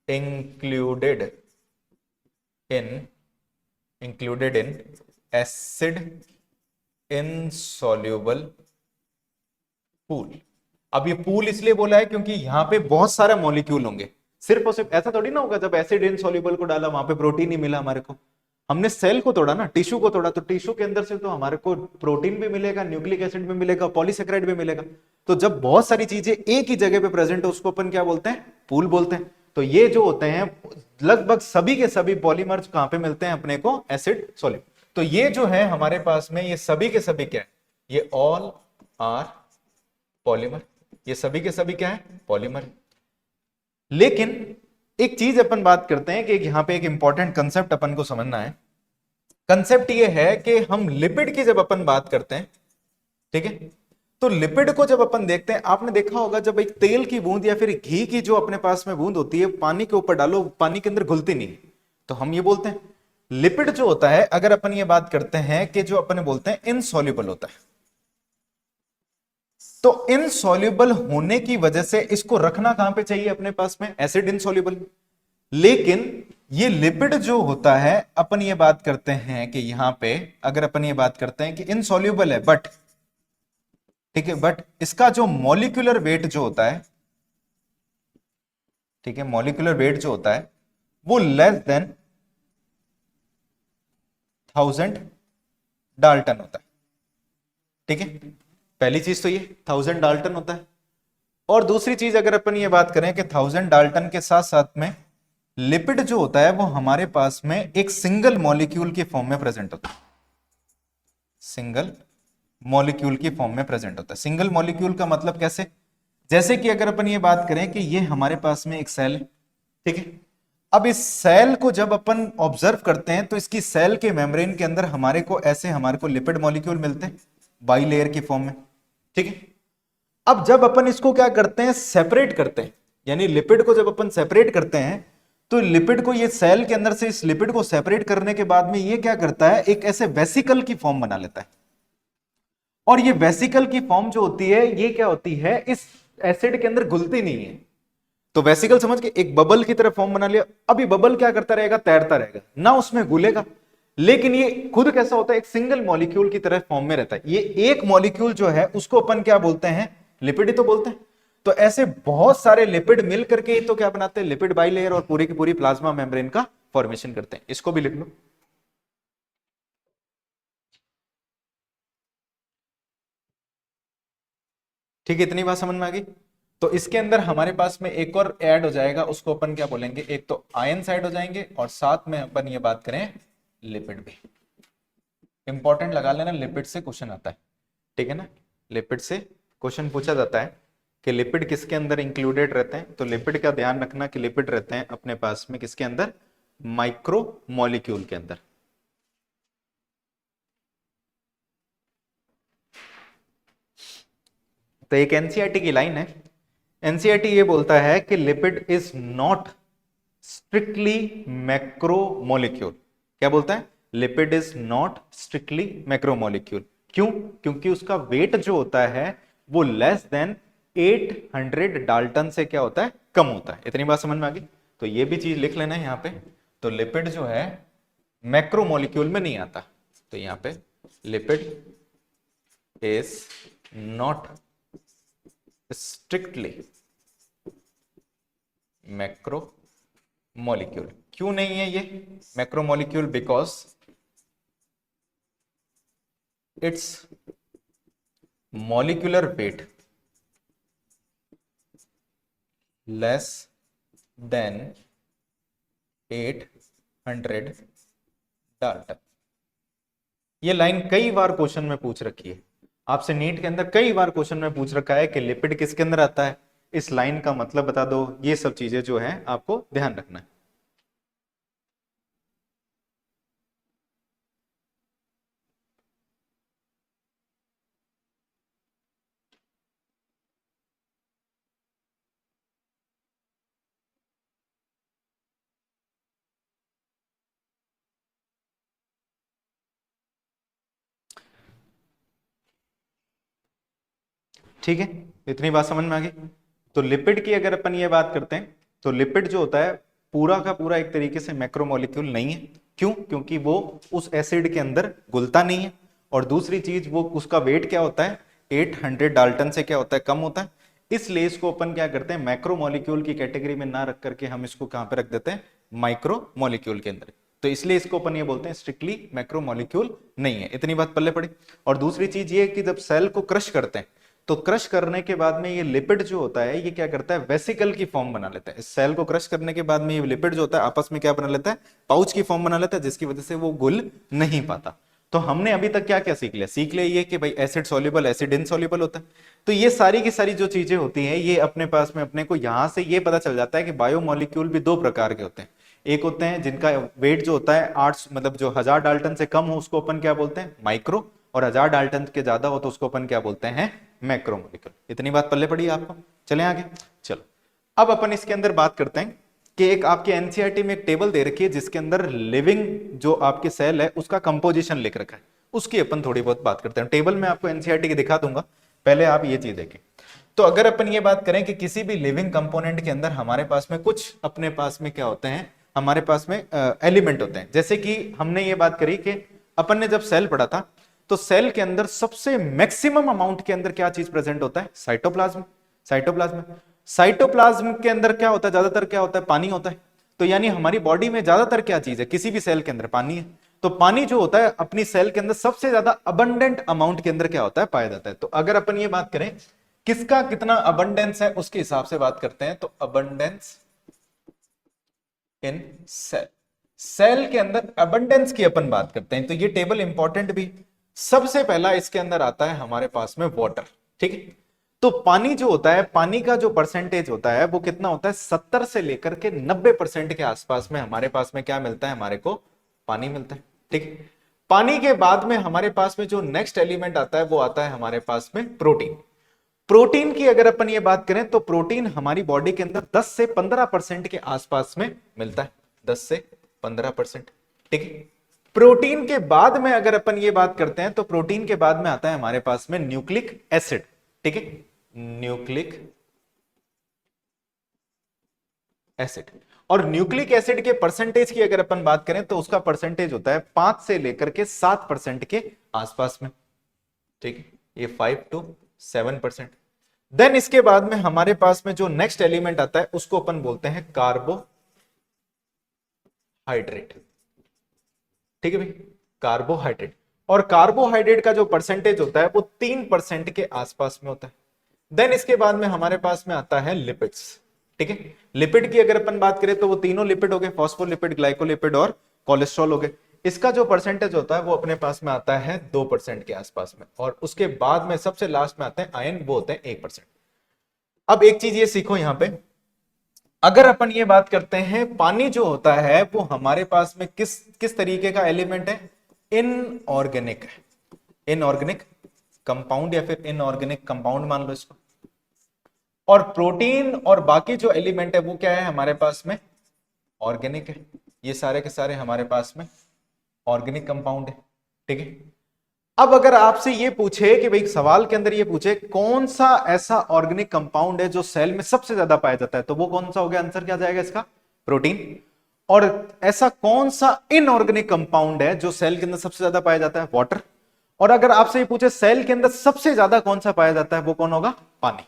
included in acid insoluble pool. अब ये पूल इसलिए बोला है क्योंकि यहां पे बहुत सारे मॉलिक्यूल होंगे, सिर्फ और सिर्फ ऐसा थोड़ी ना होगा जब एसिड इनसॉल्युबल को डाला वहां पे प्रोटीन ही मिला हमारे को, हमने सेल को तोड़ा ना, टिश्यू को तोड़ा, तो टिश्यू के अंदर से तो हमारे को प्रोटीन भी मिलेगा, न्यूक्लिक एसिड भी मिलेगा, पॉलीसेकेराइड भी मिलेगा। तो जब बहुत सारी चीजें एक ही जगह पे प्रेजेंट है उसको अपन क्या बोलते हैं, पूल बोलते हैं। तो ये जो होते हैं लगभग सभी के सभी पॉलीमर्स कहां पे मिलते हैं अपने को, एसिड सॉल्युबल। तो ये जो है हमारे पास में ये सभी के सभी क्या है, ये ऑल आर पॉलीमर, ये सभी के सभी क्या है, पॉलीमर। लेकिन एक चीज अपन बात करते हैं कि यहां पे एक इंपॉर्टेंट कंसेप्ट अपन को समझना है। कंसेप्ट ये है कि हम लिपिड की जब अपन बात करते हैं, ठीक है, तो लिपिड को जब अपन देखते हैं, आपने देखा होगा जब एक तेल की बूंद या फिर घी की जो अपने पास में बूंद होती है पानी के ऊपर डालो, पानी के अंदर घुलती नहीं, तो हम ये बोलते हैं लिपिड जो होता है, अगर अपन ये बात करते हैं कि जो अपन बोलते हैं इनसॉल्युबल होता है। तो इनसॉल्युबल होने की वजह से इसको रखना कहां पे चाहिए अपने पास में, एसिड इनसॉल्युबल। लेकिन ये लिपिड जो होता है, अपन ये बात करते हैं कि यहां पे अगर अपन ये बात करते हैं कि इनसॉल्युबल है बट, ठीक है, बट इसका जो मॉलिक्यूलर वेट जो होता है, ठीक है, मॉलिक्यूलर वेट जो होता है वो लेस देन 1000 डाल्टन होता है, ठीक है। पहली चीज तो ये 1000 डाल्टन होता है, और दूसरी चीज अगर अपन ये बात करें कि 1000 डाल्टन के साथ साथ में लिपिड जो होता है वो हमारे पास में एक सिंगल मॉलिक्यूल के फॉर्म में प्रेजेंट होता है, सिंगल मॉलिक्यूल की फॉर्म में प्रेजेंट होता है। सिंगल मॉलिक्यूल का मतलब कैसे, जैसे कि अगर अपन ये बात करें कि ये हमारे पास में एक सेल है, ठीक है, अब इस सेल को जब अपन ऑब्जर्व करते हैं तो इसकी सेल के मेम्ब्रेन के अंदर हमारे को ऐसे हमारे को लिपिड मॉलिक्यूल मिलते हैं बाई लेयर की फॉर्म में, ठीक है। अब जब अपन इसको क्या करते हैं, सेपरेट करते हैं, यानी लिपिड को जब अपन सेपरेट करते हैं, तो लिपिड को ये सेल के अंदर से इस लिपिड को सेपरेट करने के बाद में ये क्या करता है, एक ऐसे वेसिकल की फॉर्म बना लेता है। और ये वेसिकल की फॉर्म जो होती है ये क्या होती है, इस एसिड के अंदर घुलती नहीं है। तो वेसिकल समझ के एक बबल की तरह फॉर्म बना लिया, अब ये बबल क्या करता रहेगा, तैरता रहेगा ना, उसमें घुलेगा, लेकिन ये खुद कैसा होता है, एक सिंगल मॉलिक्यूल की तरह फॉर्म में रहता है। ये एक मॉलिक्यूल जो है उसको अपन क्या बोलते हैं, लिपिड ही तो बोलते हैं। तो ऐसे बहुत सारे लिपिड मिल करके ही तो क्या बनाते हैं, लिपिड बाइलेयर, और पूरी की पूरी प्लाज्मा मेम्ब्रेन का फॉर्मेशन करते हैं। इसको भी लिख लो, ठीक है, इतनी बात समझ में आ गई। तो इसके अंदर हमारे पास में एक और ऐड हो जाएगा, उसको अपन क्या बोलेंगे, एक तो आयन साइड हो जाएंगे, और साथ में अपन ये बात करें लिपिड भी। इंपॉर्टेंट लगा लेना, लिपिड से क्वेश्चन आता है, ठीक है ना, लिपिड से क्वेश्चन पूछा जाता है कि लिपिड किसके अंदर इंक्लूडेड रहते हैं। तो लिपिड का ध्यान रखना कि लिपिड रहते हैं अपने पास में किसके अंदर, माइक्रो मॉलिक्यूल के अंदर। तो एक एनसीईआरटी की लाइन है, एनसीईआरटी ये बोलता है कि lipid is not strictly macromolecule. क्या बोलता है, lipid is not strictly macromolecule. क्यों, क्योंकि उसका वेट जो होता है वो लेस देन 800 डाल्टन से क्या होता है, कम होता है। इतनी बात समझ में आ गई। तो ये भी चीज लिख लेना है यहाँ पे। तो लिपिड जो है मैक्रोमोलिक्यूल में नहीं आता, तो यहाँ पे lipid is not strictly macro molecule. क्यों नहीं है ये macromolecule, because it's molecular weight less than 800 Dalton. ये लाइन कई बार क्वेश्चन में पूछ रखी है आपसे, नीट के अंदर कई बार क्वेश्चन में पूछ रखा है कि लिपिड किसके अंदर आता है, इस लाइन का मतलब बता दो। ये सब चीजें जो है आपको ध्यान रखना है। ठीक है, इतनी बात समझ में आ गई। तो लिपिड की अगर अपन ये बात करते हैं तो लिपिड जो होता है पूरा का पूरा एक तरीके से मैक्रोमोलिक्यूल नहीं है। क्यों? क्योंकि वो उस एसिड के अंदर घुलता नहीं है। और दूसरी चीज, वो उसका वेट क्या होता है, 800 डाल्टन से क्या होता है, कम होता है। इसलिए इसको अपन क्या करते हैं, मैक्रोमोलिक्यूल की कैटेगरी में ना रख करके हम इसको कहां पे रख देते हैं, माइक्रोमोलिक्यूल के अंदर। तो इसलिए इसको अपन ये बोलते हैं स्ट्रिक्टली मैक्रोमोलिक्यूल नहीं है। इतनी बात पल्ले पड़ी। और दूसरी चीज ये कि जब सेल को क्रश करते हैं तो क्रश करने के बाद में ये लिपिड जो होता है ये क्या करता है, वेसिकल की फॉर्म बना लेता है। इस सेल को क्रश करने के बाद में ये लिपिड जो होता है आपस में क्या बना लेता है, पाउच की फॉर्म बना लेता है, जिसकी वजह से वो घुल नहीं पाता। तो हमने अभी तक क्या क्या सीख लिया, सीख लिया ये कि भाई एसिड सॉल्युबल, एसिड इनसॉल्युबल होता है। तो ये सारी की सारी जो चीजें होती हैं ये अपने पास में, अपने को यहां से ये पता चल जाता है कि बायोमोलिक्यूल भी दो प्रकार के होते हैं। एक होते हैं जिनका वेट जो होता है 8, मतलब जो 1000 डाल्टन से कम हो उसको अपन क्या बोलते हैं, माइक्रो। और 1000 डाल्टन के ज्यादा हो तो उसको अपन क्या बोलते हैं, मैक्रोमोलिक्यूल। इतनी बात पल्ले पड़ी आपको। चलें आगे। चलो अब अपन इसके अंदर बात करते हैं कि एक आपके एनसीईआरटी में एक टेबल दे रखी है जिसके अंदर लिविंग जो आपके सेल है उसका कंपोजिशन लिख रखा है, उसकी अपन थोड़ी बहुत बात करते हैं। टेबल में आपको एनसीईआरटी की दिखा दूंगा, पहले आप ये चीज देखें। तो अगर अपन ये बात करें कि किसी भी लिविंग कंपोनेंट के अंदर हमारे पास में कुछ अपने पास में क्या होते हैं, हमारे पास में एलिमेंट होते हैं। जैसे कि हमने ये बात करी कि अपन ने जब सेल पढ़ा था तो सेल के अंदर सबसे मैक्सिमम अमाउंट के अंदर क्या चीज प्रेजेंट होता है, साइटोप्लाज्म। साइटोप्लाज्म, साइटोप्लाज्म के अंदर क्या होता है, ज्यादातर क्या होता है, पानी होता है। तो यानी हमारी बॉडी में ज्यादातर क्या चीज है, किसी भी सेल के अंदर पानी है। तो पानी जो होता है अपनी सेल के अंदर सबसे ज्यादा अबंडेंट अमाउंट के अंदर क्या होता है, पाया जाता है। तो अगर अपन ये बात करें किसका कितना अबंडेंस है उसके हिसाब से बात करते हैं, तो अबंडेंस इन सेल, सेल के अंदर अबंडेंस की अपन बात करते हैं। तो ये टेबल इंपॉर्टेंट भी, सबसे पहला इसके अंदर आता है हमारे पास में वाटर। ठीक है, तो पानी जो होता है, पानी का जो परसेंटेज होता है वो कितना होता है, 70 से लेकर के 90% के आसपास में हमारे पास में क्या मिलता है, हमारे को पानी मिलता है। ठीक है, पानी के बाद में हमारे पास में जो नेक्स्ट एलिमेंट आता है वो आता है हमारे पास में प्रोटीन। प्रोटीन की अगर अपन ये बात करें तो प्रोटीन हमारी बॉडी के अंदर 10 से 15% के आसपास में मिलता है, 10 से 15%। ठीक है, प्रोटीन के बाद में अगर अपन ये बात करते हैं तो प्रोटीन के बाद में आता है हमारे पास में न्यूक्लिक एसिड। ठीक है, न्यूक्लिक एसिड। और न्यूक्लिक एसिड के परसेंटेज की अगर अपन बात करें तो उसका परसेंटेज होता है 5 से लेकर के 7% के आसपास में। ठीक है, ये 5 to 7%। देन इसके बाद में हमारे पास में जो नेक्स्ट एलिमेंट आता है उसको अपन बोलते हैं कार्बोहाइड्रेट। ठीक है भाई, कार्बोहाइड्रेट। और कार्बोहाइड्रेट का जो परसेंटेज होता है वो 3% के आसपास में होता है। देन इसके बाद में हमारे पास में आता है लिपिड्स। ठीक है, लिपिड की अगर अपन बात करें तो वो तीनों लिपिड हो गए, फॉस्फोलिपिड, ग्लाइकोलिपिड और कोलेस्ट्रॉल हो गए। इसका जो परसेंटेज होता है वो अपने पास में आता है 2% के आसपास में। और उसके बाद में सबसे लास्ट में आते हैं आयन, वो होते हैं 1%। अब एक चीज ये सीखो यहां पे, अगर अपन ये बात करते हैं पानी जो होता है वो हमारे पास में किस किस तरीके का एलिमेंट है, इनऑर्गेनिक है। इनऑर्गेनिक कंपाउंड या फिर इनऑर्गेनिक कंपाउंड मान लो इसको। और प्रोटीन और बाकी जो एलिमेंट है वो क्या है हमारे पास में, ऑर्गेनिक है। ये सारे के सारे हमारे पास में ऑर्गेनिक कंपाउंड है। ठीक है, अब अगर आपसे ये पूछे कि भाई सवाल के अंदर ये पूछे कौन सा ऐसा ऑर्गेनिक कंपाउंड है जो सेल में सबसे ज्यादा पाया जाता है, तो वो कौन सा हो गया, आंसर क्या जाएगा इसका, प्रोटीन। और ऐसा कौन सा इनऑर्गेनिक कंपाउंड है जो सेल के अंदर सबसे ज्यादा पाया जाता है, वाटर। और अगर आपसे ये पूछे सेल के अंदर सबसे ज्यादा कौन सा पाया जाता है, वो कौन होगा, पानी।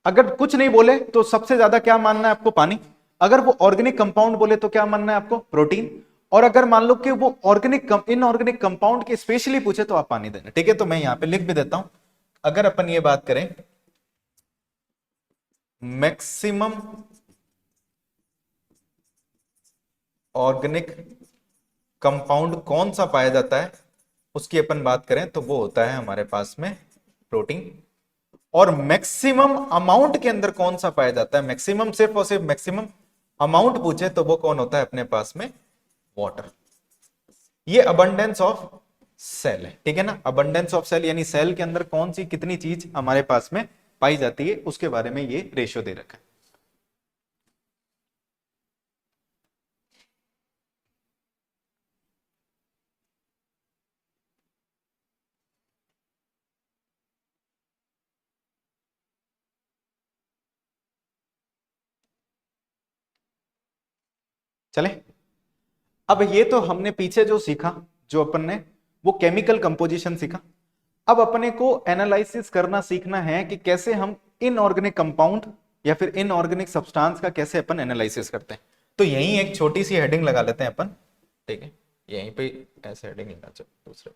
अगर कुछ नहीं बोले तो सबसे ज्यादा क्या मानना है आपको, पानी। अगर वो ऑर्गेनिक कंपाउंड बोले तो क्या मानना है आपको, प्रोटीन। और अगर मान लो कि वो ऑर्गेनिक इनऑर्गेनिक कंपाउंड के स्पेशली पूछे तो आप पानी देना। ठीक है, तो मैं यहां पे लिख भी देता हूं, अगर अपन ये बात करें मैक्सिमम ऑर्गेनिक कंपाउंड कौन सा पाया जाता है उसकी अपन बात करें तो वो होता है हमारे पास में प्रोटीन। और मैक्सिमम अमाउंट के अंदर कौन सा पाया जाता है, मैक्सिमम सिर्फ और सिर्फ मैक्सिमम अमाउंट पूछे तो वो कौन होता है अपने पास में, वाटर। ये अबंडेंस ऑफ सेल है। ठीक है ना, अबंडेंस ऑफ सेल यानी सेल के अंदर कौन सी कितनी चीज हमारे पास में पाई जाती है उसके बारे में ये रेशियो दे रखा है। चले। अब ये तो हमने पीछे जो सीखा, जो अपन ने वो केमिकल कंपोजिशन सीखा। अब अपने को एनालिसिस करना सीखना है कि कैसे हम इनऑर्गेनिक कंपाउंड या फिर इनऑर्गेनिक सब्सटेंस का कैसे अपन एनालिसिस करते हैं। तो यहीं एक छोटी सी हेडिंग लगा लेते हैं अपन, ठीक है, यहीं पे ऐसे हेडिंग लगा दूसरे,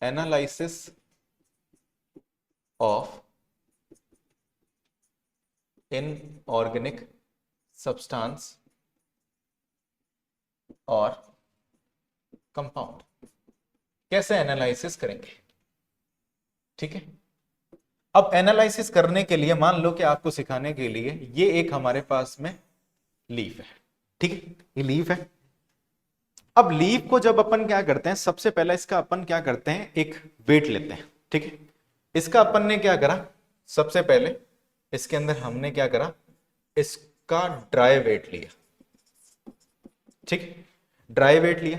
एनालिसिस ऑफ इनऑर्गेनिक सब्सटेंस और कंपाउंड, कैसे एनालिसिस करेंगे, ठीक है। अब एनालिसिस करने के लिए मान लो कि आपको सिखाने के लिए ये एक हमारे पास में लीफ है, ठीक है, ये लीफ है। अब लीफ को जब अपन क्या करते हैं, सबसे पहले इसका अपन क्या करते हैं, एक वेट लेते हैं, ठीक है। इसका अपन ने क्या करा, सबसे पहले इसके अंदर हमने क्या करा, इसका ड्राई वेट लिया, ठीक है, ड्राई वेट लिया।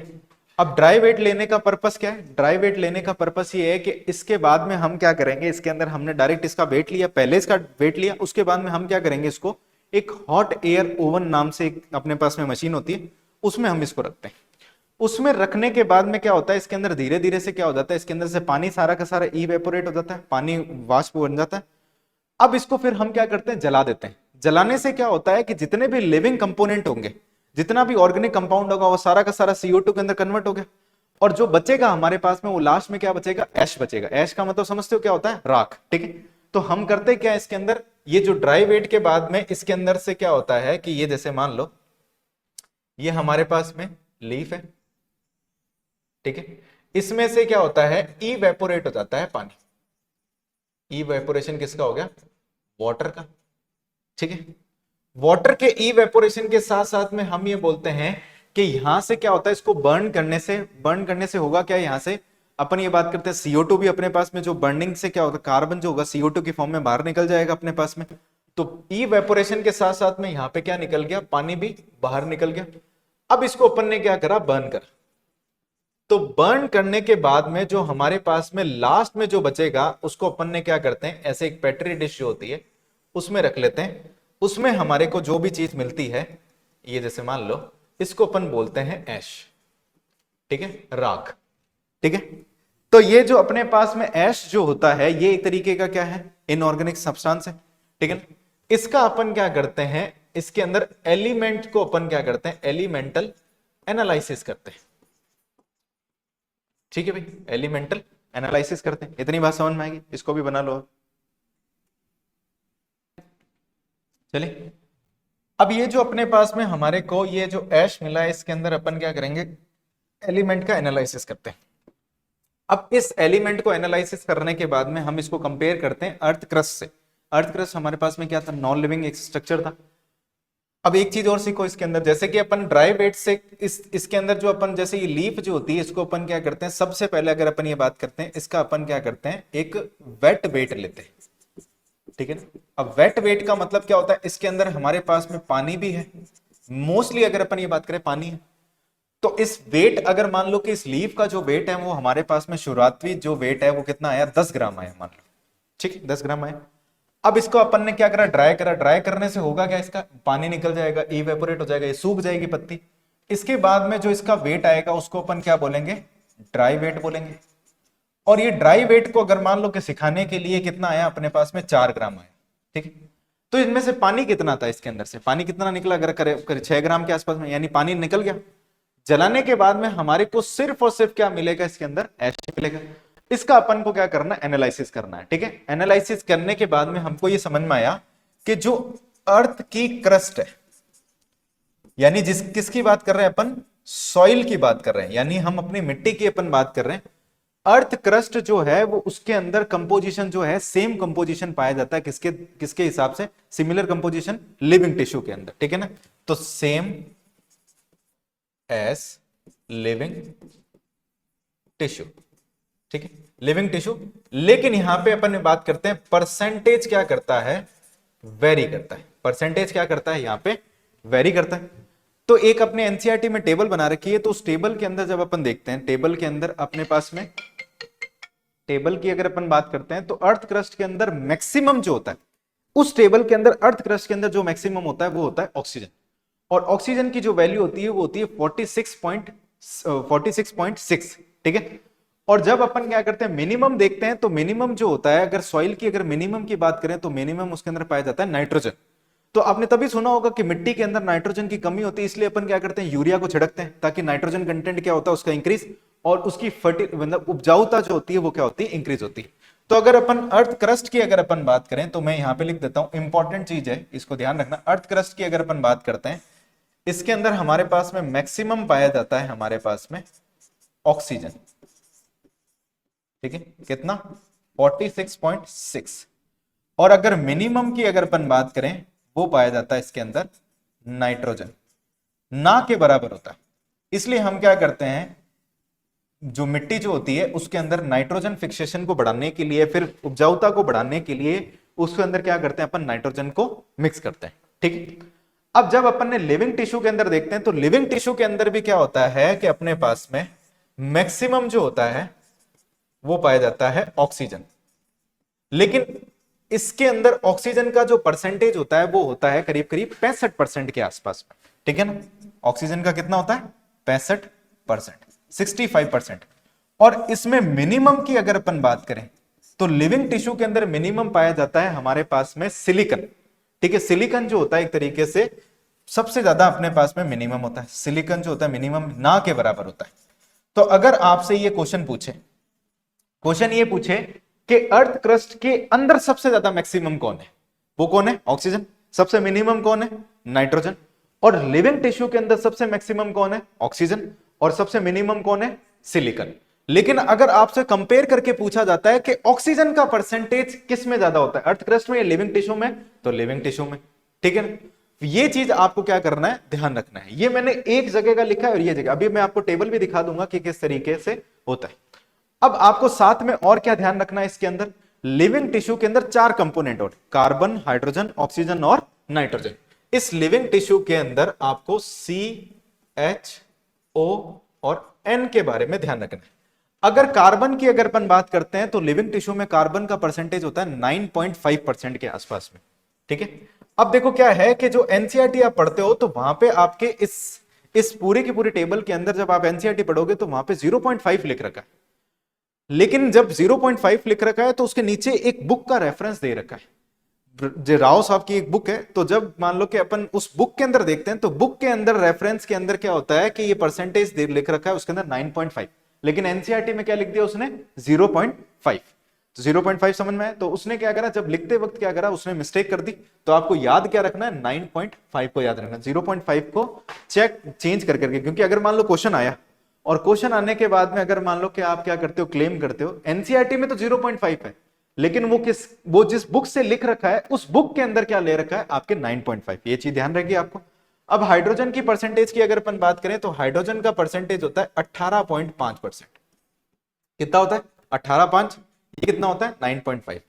अब ड्राई वेट लेने का पर्पस क्या है, ड्राई वेट लेने का पर्पस ये है कि इसके बाद में हम क्या करेंगे, इसके अंदर हमने डायरेक्ट इसका वेट लिया, पहले इसका वेट लिया, उसके बाद में हम क्या करेंगे, इसको एक हॉट एयर ओवन नाम से एक अपने पास में मशीन होती है, उसमें हम इसको रखते हैं। उसमें रखने के बाद में क्या होता है, इसके अंदर धीरे धीरे से क्या हो जाता है, इसके अंदर से पानी सारा का सारा इवेपोरेट हो जाता है, पानी वाष्प बन जाता है। अब इसको फिर हम क्या करते हैं, जला देते हैं। जलाने से क्या होता है कि जितने भी लिविंग कंपोनेंट होंगे, जितना भी ऑर्गेनिक कंपाउंड होगा, वो सारा का सारा CO2 के अंदर कन्वर्ट हो गया, और जो बचेगा हमारे पास में वो लास्ट में क्या बचेगा, ऐश बचेगा। ऐश का मतलब समझते हो क्या होता है, राख, ठीक है। तो हम करते क्या, इसके अंदर ये जो ड्राई वेट के बाद में इसके अंदर से क्या होता है कि ये जैसे मान लो ये हमारे पास में लीफ है, ठीक है, इसमें से क्या होता है, इवेपोरेट हो जाता है पानी। इवेपोरेशन किसका हो गया, वाटर का, ठीक है। वाटर के इवेपोरेशन के साथ साथ में हम ये बोलते हैं कि यहां से क्या होता है, इसको बर्न करने से होगा क्या, यहां से अपन ये बात करते हैं CO2 भी अपने पास में, जो बर्निंग से क्या होगा, कार्बन जो होगा CO2 की फॉर्म में बाहर निकल जाएगा अपने पास में। तो इवेपोरेशन के साथ साथ में यहां पे क्या निकल गया, पानी भी बाहर निकल गया। अब इसको अपन ने क्या करा, बर्न करा। तो बर्न करने के बाद में जो हमारे पास में लास्ट में जो बचेगा, उसको अपन ने क्या करते हैं, ऐसे एक पेट्री डिश जो होती है उसमें रख लेते हैं। उसमें हमारे को जो भी चीज मिलती है, ये जैसे मान लो इसको अपन बोलते हैं ऐश, ठीक है, राख, ठीक है। तो ये जो अपने पास में ऐश जो होता है, ये एक तरीके का क्या है, इनऑर्गेनिक सब्सटेंस है, ठीक है। इसका अपन क्या करते हैं, इसके अंदर एलिमेंट को अपन क्या करते हैं, एलिमेंटल एनालिसिस करते हैं, ठीक है भाई, एलिमेंटल एनालिसिस करते हैं। इतनी बात समझ में आएगी, इसको भी बना लो। चलिए, अब ये जो अपने पास में हमारे को ये जो ऐश मिला है, इसके अंदर अपन क्या करेंगे, एलिमेंट का एनालिसिस करते हैं। अब इस एलिमेंट को एनालिसिस करने के बाद में हम इसको कंपेयर करते हैं अर्थ क्रस्ट से। अर्थ क्रस्ट हमारे पास में क्या था, नॉन लिविंग एक स्ट्रक्चर था। अब एक चीज और सीखो इसके अंदर, जैसे कि अपन ड्राई वेट से इसके अंदर जो अपन, जैसे ये लीफ जो होती है, इसको अपन क्या करते हैं, सबसे पहले अगर अपन ये बात करते हैं, इसका अपन क्या करते हैं, एक वेट वेट लेते हैं, ठीक है ना। अब वेट वेट का मतलब क्या होता है, इसके अंदर हमारे पास में पानी भी है, मोस्टली अगर अपन ये बात करें पानी है। तो इस वेट, अगर मान लो कि इस लीफ का जो वेट है वो हमारे पास में शुरुआती जो वेट है वो कितना आया, 10 ग्राम आया मान लो, ठीक है, 10 ग्राम आया। अब इसको अपन ने क्या करा, ड्राई करा। ड्राई करने से होगा क्या, इसका पानी निकल जाएगा, इवेपोरेट हो जाएगा, ये सूख जाएगी पत्ती। इसके बाद में जो इसका वेट आएगा उसको अपन क्या बोलेंगे, ड्राई वेट बोलेंगे। और ये ड्राई वेट को अगर मान लो कि सिखाने के लिए कितना आया अपने पास में, 4 ग्राम आया, ठीक है। तो इनमें से पानी कितना था, इसके अंदर से पानी कितना निकला, अगर करे 6 ग्राम के आसपास में, यानी पानी निकल गया। जलाने के बाद में हमारे को सिर्फ और सिर्फ क्या मिलेगा, इसके अंदर ऐश मिलेगा। इसका अपन को क्या करना है, एनालिसिस करना है, ठीक है। एनालिसिस करने के बाद में हमको ये समझ में आया कि जो अर्थ की क्रस्ट है, यानी किसकी बात कर रहे हैं अपन, सॉइल की बात कर रहे हैं, यानी हम अपनी मिट्टी की अपन बात कर रहे हैं। अर्थ क्रस्ट जो है वो, उसके अंदर कंपोजिशन जो है सेम कंपोजिशन पाया जाता है, किसके किसके हिसाब से, सिमिलर कंपोजिशन लिविंग टिश्यू के अंदर, ठीक है ना। तो सेम एस लिविंग टिश्यू, ठीक है, लिविंग टिश्यू। लेकिन यहां पे अपन बात करते हैं परसेंटेज क्या करता है, वेरी करता है। परसेंटेज क्या करता है, यहां पे वेरी करता है। तो एक अपने एनसीईआरटी में टेबल बना रखी है, तो उस टेबल के अंदर जब अपन देखते हैं, टेबल के अंदर अपने पास में, टेबल की अगर अपन बात करते हैं, तो अर्थ क्रस्ट के अंदर मैक्सिमम जो होता है, उस टेबल के अंदर अर्थ क्रस्ट के अंदर जो मैक्सिमम होता है वो होता है ऑक्सीजन, और ऑक्सीजन की जो वैल्यू होती है वो होती है 46.6, ठीक है। और जब अपन क्या करते हैं मिनिमम देखते हैं, तो मिनिमम जो होता है, अगर सॉइल की अगर मिनिमम की बात करें तो मिनिमम उसके अंदर पाया जाता है नाइट्रोजन। तो आपने तभी सुना होगा कि मिट्टी के अंदर नाइट्रोजन की कमी होती है, इसलिए अपन क्या करते हैं यूरिया को छिड़कते हैं, ताकि नाइट्रोजन कंटेंट क्या होता है उसका इंक्रीज, और उसकी मतलब उपजाऊता जो होती है वो क्या होती है, इंक्रीज होती है। तो अगर अपन अर्थ क्रस्ट की अगर अपन बात करें, तो मैं यहां पे लिख देता हूं, इंपॉर्टेंट चीज है, इसको ध्यान रखना। अर्थ क्रस्ट की अगर अपन बात करते हैं, इसके अंदर हमारे पास में मैक्सिमम पाया जाता है हमारे पास में ऑक्सीजन, ठीक है, कितना 46.6। और अगर मिनिमम की अगर अपन बात करें, वो पाया जाता है इसके अंदर नाइट्रोजन, ना के बराबर होता है। इसलिए हम क्या करते हैं, जो मिट्टी जो होती है उसके अंदर नाइट्रोजन फिक्सेशन को बढ़ाने के लिए, फिर उपजाऊता को बढ़ाने के लिए उसके अंदर क्या करते हैं अपन, नाइट्रोजन को मिक्स करते हैं, ठीक है। अब जब अपन ने लिविंग टिश्यू के अंदर देखते हैं, तो लिविंग टिश्यू के अंदर भी क्या होता है कि अपने पास में मैक्सिमम जो होता है वो पाया जाता है ऑक्सीजन। लेकिन इसके अंदर ऑक्सीजन का जो परसेंटेज होता है वो होता है करीब करीब 65% के आसपास में, ठीक है ना। ऑक्सीजन का कितना होता है, 65%, 65%। और इसमें मिनिमम की अगर अपन बात करें, तो लिविंग टिश्यू के अंदर मिनिमम पाया जाता है हमारे पास में सिलिकन, ठीक है। सिलिकन जो होता है एक तरीके से सबसे ज्यादा अपने पास में मिनिमम होता है, सिलिकन जो होता है मिनिमम ना के बराबर होता है। तो अगर आपसे ये क्वेश्चन पूछे, क्वेश्चन ये पूछे कि अर्थ क्रस्ट के अंदर सबसे ज्यादा मैक्सिमम कौन है, वो कौन है, ऑक्सीजन। सबसे मिनिमम कौन है, नाइट्रोजन। और लिविंग टिश्यू के अंदर सबसे मैक्सिमम कौन है, ऑक्सीजन। और सबसे मिनिमम कौन है, सिलिकन। लेकिन अगर आपसे कंपेयर करके पूछा जाता है कि ऑक्सीजन का परसेंटेज किस में ज्यादा होता है, अर्थ क्रस्ट में या लिविंग टिश्यू में, तो लिविंग टिश्यू में, ठीक है ना। ये चीज आपको क्या करना है, ध्यान रखना है। ये मैंने एक जगह का लिखा है और ये जगह, अभी मैं आपको टेबल भी दिखा दूंगा कि किस तरीके से होता है। अब आपको साथ में और क्या ध्यान रखना है, इसके अंदर लिविंग टिश्यू के अंदर 4 कंपोनेंट और कार्बन, हाइड्रोजन, ऑक्सीजन और नाइट्रोजन। इस लिविंग टिश्यू के अंदर आपको सी, एच, ओ और एन के बारे में ध्यान रखना है। अगर कार्बन की अगर अपन बात करते हैं, तो लिविंग टिश्यू में कार्बन का परसेंटेज होता है 9.5% के आसपास में, ठीक है। अब देखो क्या है कि जो एनसीईआरटी आप पढ़ते हो, तो वहां पे आपके इस पूरी की पूरी टेबल के अंदर जब आप एनसीईआरटी पढ़ोगे तो वहां पे 0.5 लिख रखा है। लेकिन जब 0.5 लिख रखा है, तो उसके नीचे एक बुक का रेफरेंस दे रखा है, जो राव साहब की एक बुक है। तो जब मान लो कि अपन उस बुक के अंदर देखते हैं, तो बुक के अंदर रेफरेंस के अंदर क्या होता है कि ये परसेंटेज लिख रखा है उसके अंदर 9.5, लेकिन एनसीईआरटी में क्या लिख दिया उसने, 0.5। तो 0.5 समझ में आया। तो उसने क्या करा, जब लिखते वक्त क्या करा, उसने मिस्टेक कर दी। तो आपको याद क्या रखना है, 9.5 को याद रखना, 0.5 को चेक चेंज कर करके। क्योंकि अगर मान लो क्वेश्चन आया और क्वेश्चन आने के बाद में अगर मान लो कि आप क्या करते हो, क्लेम करते हो एनसीईआरटी में तो 0.5 है, लेकिन वो जिस बुक से लिख रखा है उस बुक के अंदर क्या ले रखा है, आपके 9.5। ये चीज ध्यान रखिए आपको। अब हाइड्रोजन की परसेंटेज की अगर अपन बात करें, तो हाइड्रोजन का परसेंटेज होता है 18.5%। कितना होता है, 18.5। ये कितना होता है, 9.5।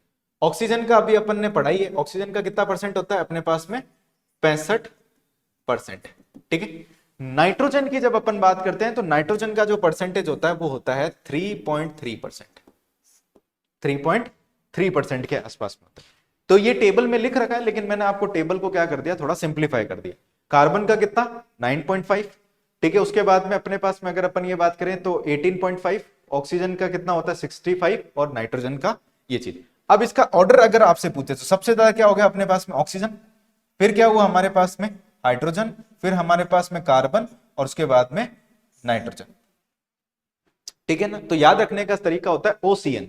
ऑक्सीजन का अभी अपन ने पढ़ाई है, ऑक्सीजन का कितना परसेंट होता है अपने पास में, 65%, ठीक है। नाइट्रोजन की जब अपन बात करते हैं, तो नाइट्रोजन का जो परसेंटेज होता है वो होता है 3.3%, 3.3% के आसपास में होता है। तो ये टेबल में लिख रखा है, लेकिन मैंने आपको टेबल को क्या कर दिया, थोड़ा सिंप्लीफाई कर दिया। कार्बन का कितना, 9.5, ठीक है। उसके बाद में अपने पास में अगर अपन ये बात करें तो 18.5, ऑक्सीजन का कितना होता है 65, और नाइट्रोजन का ये चीज। अब इसका ऑर्डर अगर आपसे पूछे, तो सबसे ज्यादा क्या हो गया अपने पास में, ऑक्सीजन। फिर क्या हुआ हमारे पास में, हाइड्रोजन। फिर हमारे पास में कार्बन, और उसके बाद में नाइट्रोजन, ठीक है ना। तो याद रखने का तरीका होता है OCN,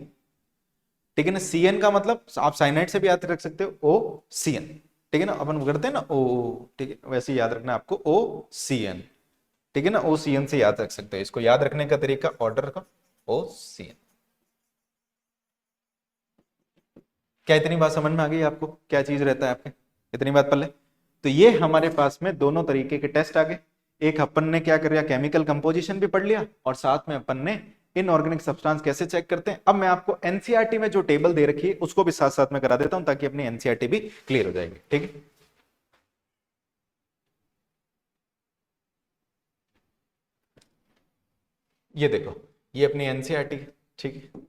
ठीक है ना। सीएन का मतलब आप साइनाइड से भी याद रख सकते हो, OCN, ठीक है ना। अपन करते हैं ना ओ, ठीक है, वैसे याद रखना है आपको OCN, ठीक है ना। OCN से याद रख सकते हो इसको, याद रखने का तरीका ऑर्डर का OCN। क्या इतनी बात समझ में आ गई आपको, क्या चीज रहता है आपके, इतनी बात पहले। तो ये हमारे पास में दोनों तरीके के टेस्ट आ गए। एक अपन ने क्या कर लिया, केमिकल कंपोजिशन भी पढ़ लिया, और साथ में अपन ने इनऑर्गेनिक सब्सटेंस कैसे चेक करते हैं। अब मैं आपको एनसीईआरटी में जो टेबल दे रखी है उसको भी साथ साथ में करा देता हूं, ताकि अपनी एनसीईआरटी भी क्लियर हो जाएगी, ठीक है। ये देखो, ये अपनी एनसीईआरटी है, ठीक है।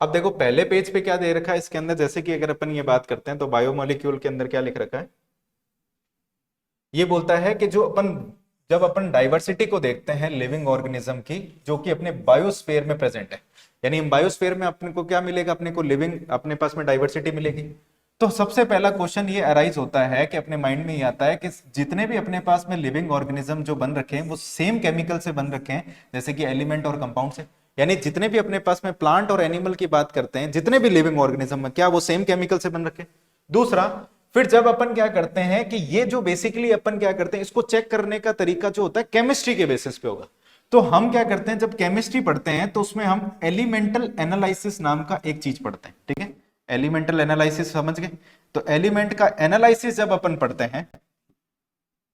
अब देखो पहले पेज पे क्या दे रखा है इसके अंदर, जैसे कि अगर अपन ये बात करते हैं तो बायोमोलिक्यूल के अंदर क्या लिख रखा है, ये बोलता है कि जब अपन डाइवर्सिटी को देखते हैं लिविंग ऑर्गेनिज्म की जो कि अपने बायोस्फीयर में प्रेजेंट है, यानी हम बायोस्फीयर में अपने को क्या मिलेगा, अपने को लिविंग, अपने पास में डाइवर्सिटी मिलेगी। तो सबसे पहला क्वेश्चन ये अराइज होता है कि अपने माइंड में ये आता है कि जितने भी अपने पास में लिविंग ऑर्गेनिज्म जो बन रखे हैं वो सेम केमिकल से बन रखे हैं, जैसे कि एलिमेंट और कंपाउंड से। यानी जितने भी अपने पास में प्लांट और एनिमल की बात करते हैं, जितने भी लिविंग ऑर्गेनिज्म है क्या वो सेम केमिकल से बन रखे हैं। दूसरा, फिर जब अपन क्या करते हैं कि ये जो बेसिकली अपन क्या करते हैं, इसको चेक करने का तरीका जो होता है केमिस्ट्री के बेसिस पे होगा। तो हम क्या करते हैं, जब केमिस्ट्री पढ़ते हैं तो उसमें हम एलिमेंटल एनालिसिस नाम का एक चीज पढ़ते हैं, ठीक है। एलिमेंटल एनालिसिस समझ गए। तो एलिमेंट का एनालिसिस जब अपन पढ़ते हैं,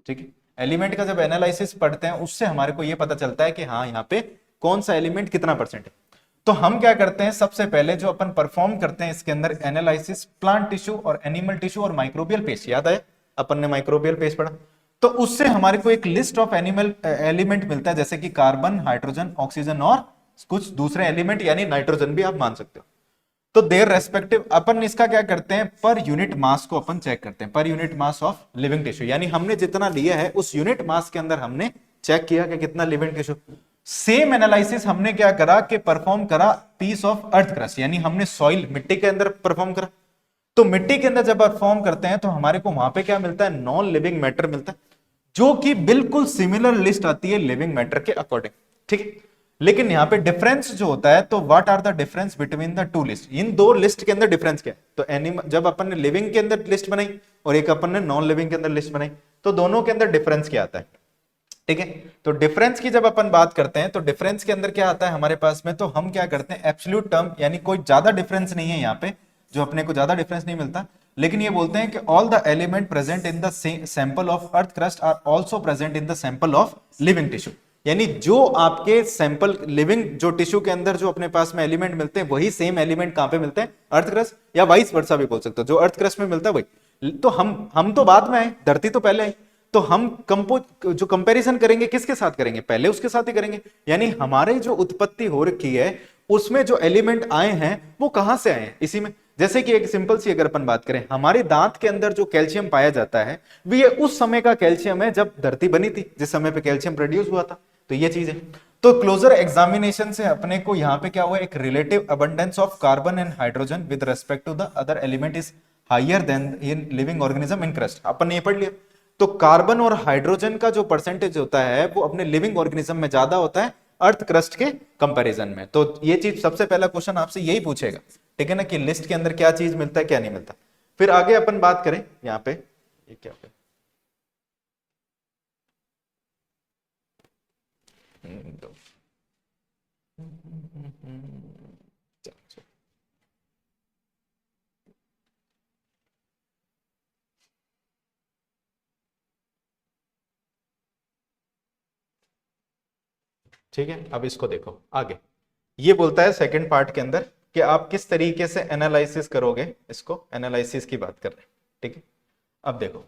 ठीक है, एलिमेंट का जब एनालिसिस पढ़ते हैं उससे हमारे को यह पता चलता है कि हाँ यहाँ पे कौन सा एलिमेंट कितना परसेंट है। तो हम क्या करते हैं, सबसे पहले जो अपन परफॉर्म करते हैं इसके अंदर एनालिसिस प्लांट टिश्यू और एनिमल टिश्यू और माइक्रोबियल पेस्ट, याद है अपन ने माइक्रोबियल पेस्ट पढ़ा। तो उससे हमारे को एक लिस्ट ऑफ एनिमल एलिमेंट मिलता है, जैसे कि कार्बन, हाइड्रोजन, ऑक्सीजन और कुछ दूसरे एलिमेंट, यानी नाइट्रोजन भी आप मान सकते हो। तो देयर रेस्पेक्टिव अपन इसका क्या करते हैं, पर यूनिट मास को अपन चेक करते हैं, per unit mass of living tissue, यानी हमने जितना लिया है उस यूनिट मास के अंदर हमने चेक किया कि कितना लिविंग टिश्यू। सेम एनालिसिस हमने क्या करा कि परफॉर्म करा पीस ऑफ अर्थ क्रस्ट, यानी हमने सॉइल, मिट्टी के अंदर परफॉर्म करा। तो मिट्टी के अंदर जब परफॉर्म करते हैं तो हमारे को वहां पे क्या मिलता है, नॉन लिविंग मैटर मिलता है, जो कि बिल्कुल सिमिलर लिस्ट आती है लिविंग मैटर के अकॉर्डिंग, ठीक है। लेकिन यहां पे डिफरेंस जो होता है, तो what are the difference between the two list, इन दो लिस्ट के अंदर डिफरेंस क्या है। तो एनिमल, जब अपन ने लिविंग के अंदर लिस्ट बनाई और एक अपन ने नॉन लिविंग के अंदर लिस्ट बनाई, तो दोनों के अंदर डिफरेंस क्या आता है, ठीक है। तो डिफरेंस की जब अपन बात करते हैं तो डिफरेंस के अंदर क्या आता है हमारे पास में, तो हम क्या करते हैं एब्सोल्यूट टर्म, यानी कोई ज्यादा डिफरेंस नहीं है यहाँ पे, जो अपने को ज्यादा डिफरेंस नहीं मिलता, लेकिन ये बोलते हैं कि all the element present in the sample of earth crust are also present in the sample of living tissue, यानी जो आपके सैंपल लिविंग जो टिश्यू के अंदर जो अपने पास में एलिमेंट मिलते हैं वही सेम एलिमेंट कहां पे मिलते हैं, अर्थ क्रस्ट, या वाइस वर्सा भी बोल सकते हो, जो अर्थ क्रस्ट में मिलता है वही। तो हम तो बाद में आए, धरती तो पहले आई, तो हम जो कंपैरिजन करेंगे किसके साथ करेंगे, पहले उसके साथ ही करेंगे। यानी हमारे जो उत्पत्ति हो रखी है उसमें जो एलिमेंट आए हैं वो कहां से आए हैं, इसी में। जैसे कि एक सिंपल सी अगर अपन बात करें, हमारे दांत के अंदर जो कैल्शियम पाया जाता है वो ये उस समय का कैल्शियम है जब धरती बनी थी, जिस समय पे कैल्शियम प्रोड्यूस हुआ था, तो ये चीज है। तो क्लोजर एग्जामिनेशन से अपने को यहाँ पे क्या हुआ, एक relative abundance of carbon and hydrogen with respect to the other element is higher than in living organism in crust, अपन ने ये पढ़ लिया। तो कार्बन और हाइड्रोजन का जो परसेंटेज होता है वो अपने लिविंग ऑर्गेनिज्म में ज्यादा होता है अर्थ क्रस्ट के कंपैरिजन में। तो ये चीज सबसे पहला क्वेश्चन आपसे यही पूछेगा, ठीक है ना, कि लिस्ट के अंदर क्या चीज मिलता है क्या नहीं मिलता। फिर आगे अपन बात करें यहाँ पे, ये क्या पे? दो। चलो, ठीक है। अब इसको देखो आगे, ये बोलता है सेकंड पार्ट के अंदर कि आप किस तरीके से एनालिसिस करोगे, इसको एनालिसिस की बात कर रहे हैं, ठीक है। अब देखो